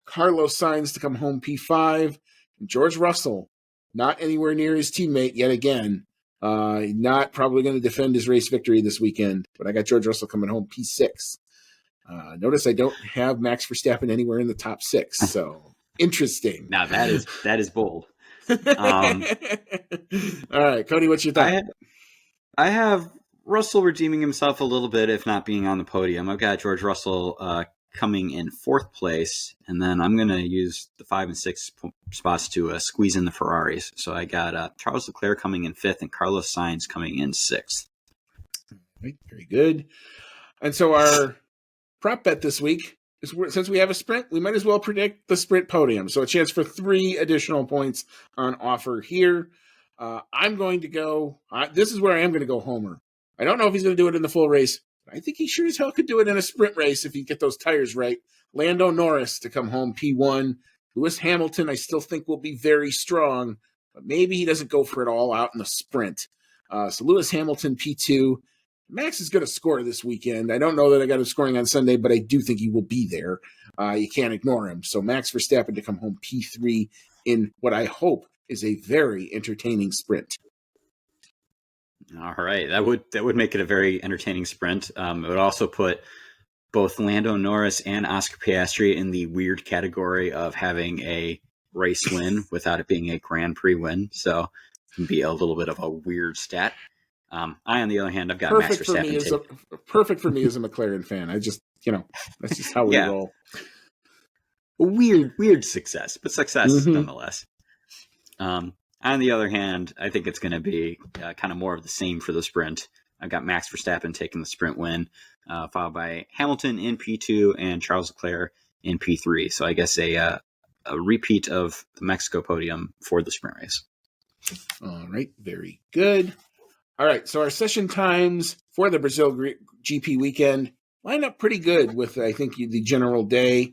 Carlos Sainz to come home P5. And George Russell, not anywhere near his teammate yet again. Not probably going to defend his race victory this weekend, but I got George Russell coming home P6. Notice I don't have Max Verstappen anywhere in the top 6, so interesting. Now that is bold. All right, Cody, what's your thought? I have Russell redeeming himself a little bit, if not being on the podium. I've got George Russell coming in 4th place, and then I'm going to use the 5 and 6 spots to squeeze in the Ferraris. So I got Charles Leclerc coming in 5th and Carlos Sainz coming in 6th. Right, very good. And so our prop bet this week is, since we have a sprint, we might as well predict the sprint podium. So a chance for 3 additional points on offer here. I'm going to go, this is where I am going to go Homer. I don't know if he's going to do it in the full race. I think he sure as hell could do it in a sprint race if he get those tires right. Lando Norris to come home P1. Lewis Hamilton, I still think will be very strong, but maybe he doesn't go for it all out in the sprint. So Lewis Hamilton P2. Max is going to score this weekend. I don't know that I got him scoring on Sunday, but I do think he will be there. You can't ignore him. So Max Verstappen to come home P3 in what I hope is a very entertaining sprint. All right, that would make it a very entertaining sprint. It would also put both Lando Norris and Oscar Piastri in the weird category of having a race win without it being a Grand Prix win. So it can be a little bit of a weird stat. I, on the other hand, I've got perfect Max Verstappen. Perfect for me as a McLaren fan. I just, that's just how we roll. Weird success, but success nonetheless. On the other hand, I think it's going to be kind of more of the same for the sprint. I've got Max Verstappen taking the sprint win, followed by Hamilton in P2 and Charles Leclerc in P3. So I guess a repeat of the Mexico podium for the sprint race. All right, very good. All right, so our session times for the Brazil GP weekend line up pretty good with, I think, the general day.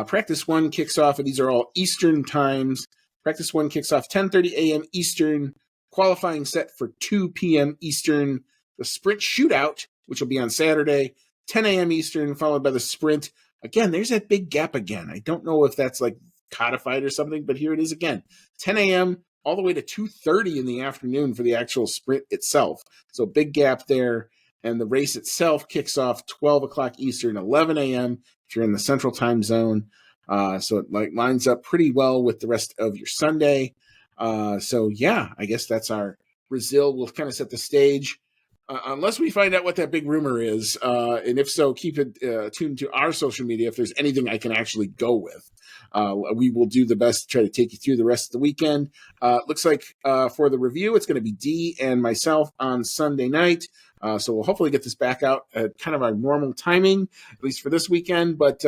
Practice 1 kicks off, and these are all Eastern times. Practice 1 kicks off 10:30 a.m. Eastern. Qualifying set for 2 p.m. Eastern. The sprint shootout, which will be on Saturday, 10 a.m. Eastern, followed by the sprint. Again, there's that big gap again. I don't know if that's like codified or something, but here it is again. 10 a.m. all the way to 2:30 in the afternoon for the actual sprint itself. So big gap there. And the race itself kicks off 12 o'clock Eastern, 11 a.m. if you're in the Central Time Zone. So it lines up pretty well with the rest of your Sunday. So yeah, I guess that's our Brazil. We'll kind of set the stage. Unless we find out what that big rumor is. And if so, keep it tuned to our social media if there's anything I can actually go with. We will do the best to try to take you through the rest of the weekend. Looks like for the review, it's going to be Dee and myself on Sunday night. So we'll hopefully get this back out at kind of our normal timing, at least for this weekend. But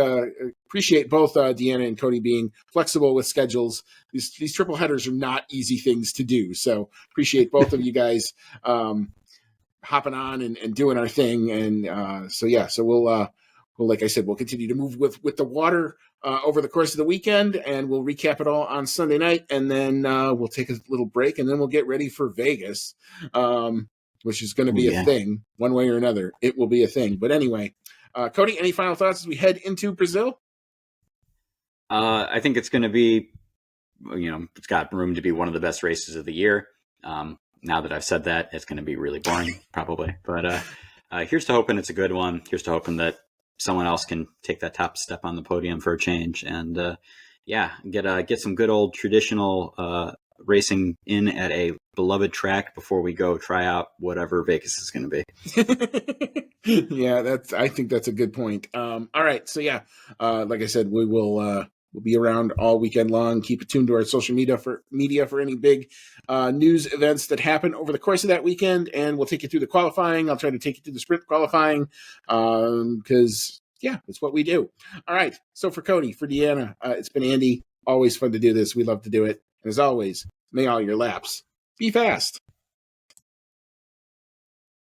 appreciate both Deanna and Cody being flexible with schedules. These triple headers are not easy things to do. So appreciate both of you guys hopping on and doing our thing. And so we'll like I said, we'll continue to move with the water over the course of the weekend, and we'll recap it all on Sunday night, and then we'll take a little break, and then we'll get ready for Vegas, which is going to be a thing one way or another. It will be a thing. But anyway, Cody, any final thoughts as we head into Brazil? I think it's going to be, it's got room to be one of the best races of the year. now that I've said that, it's going to be really boring, probably. But here's to hoping it's a good one. Here's to hoping that someone else can take that top step on the podium for a change, and get some good old traditional racing in at a beloved track before we go try out whatever Vegas is going to be. Yeah, I think that's a good point. All right, so yeah, like I said, we'll be around all weekend long. Keep it tuned to our social media for any big news events that happen over the course of that weekend, and we'll take you through the qualifying. I'll try to take you through the sprint qualifying because yeah, it's what we do. All right, so for Cody, for Deanna, it's been Andy. Always fun to do this. We love to do it. And as always, may all your laps be fast.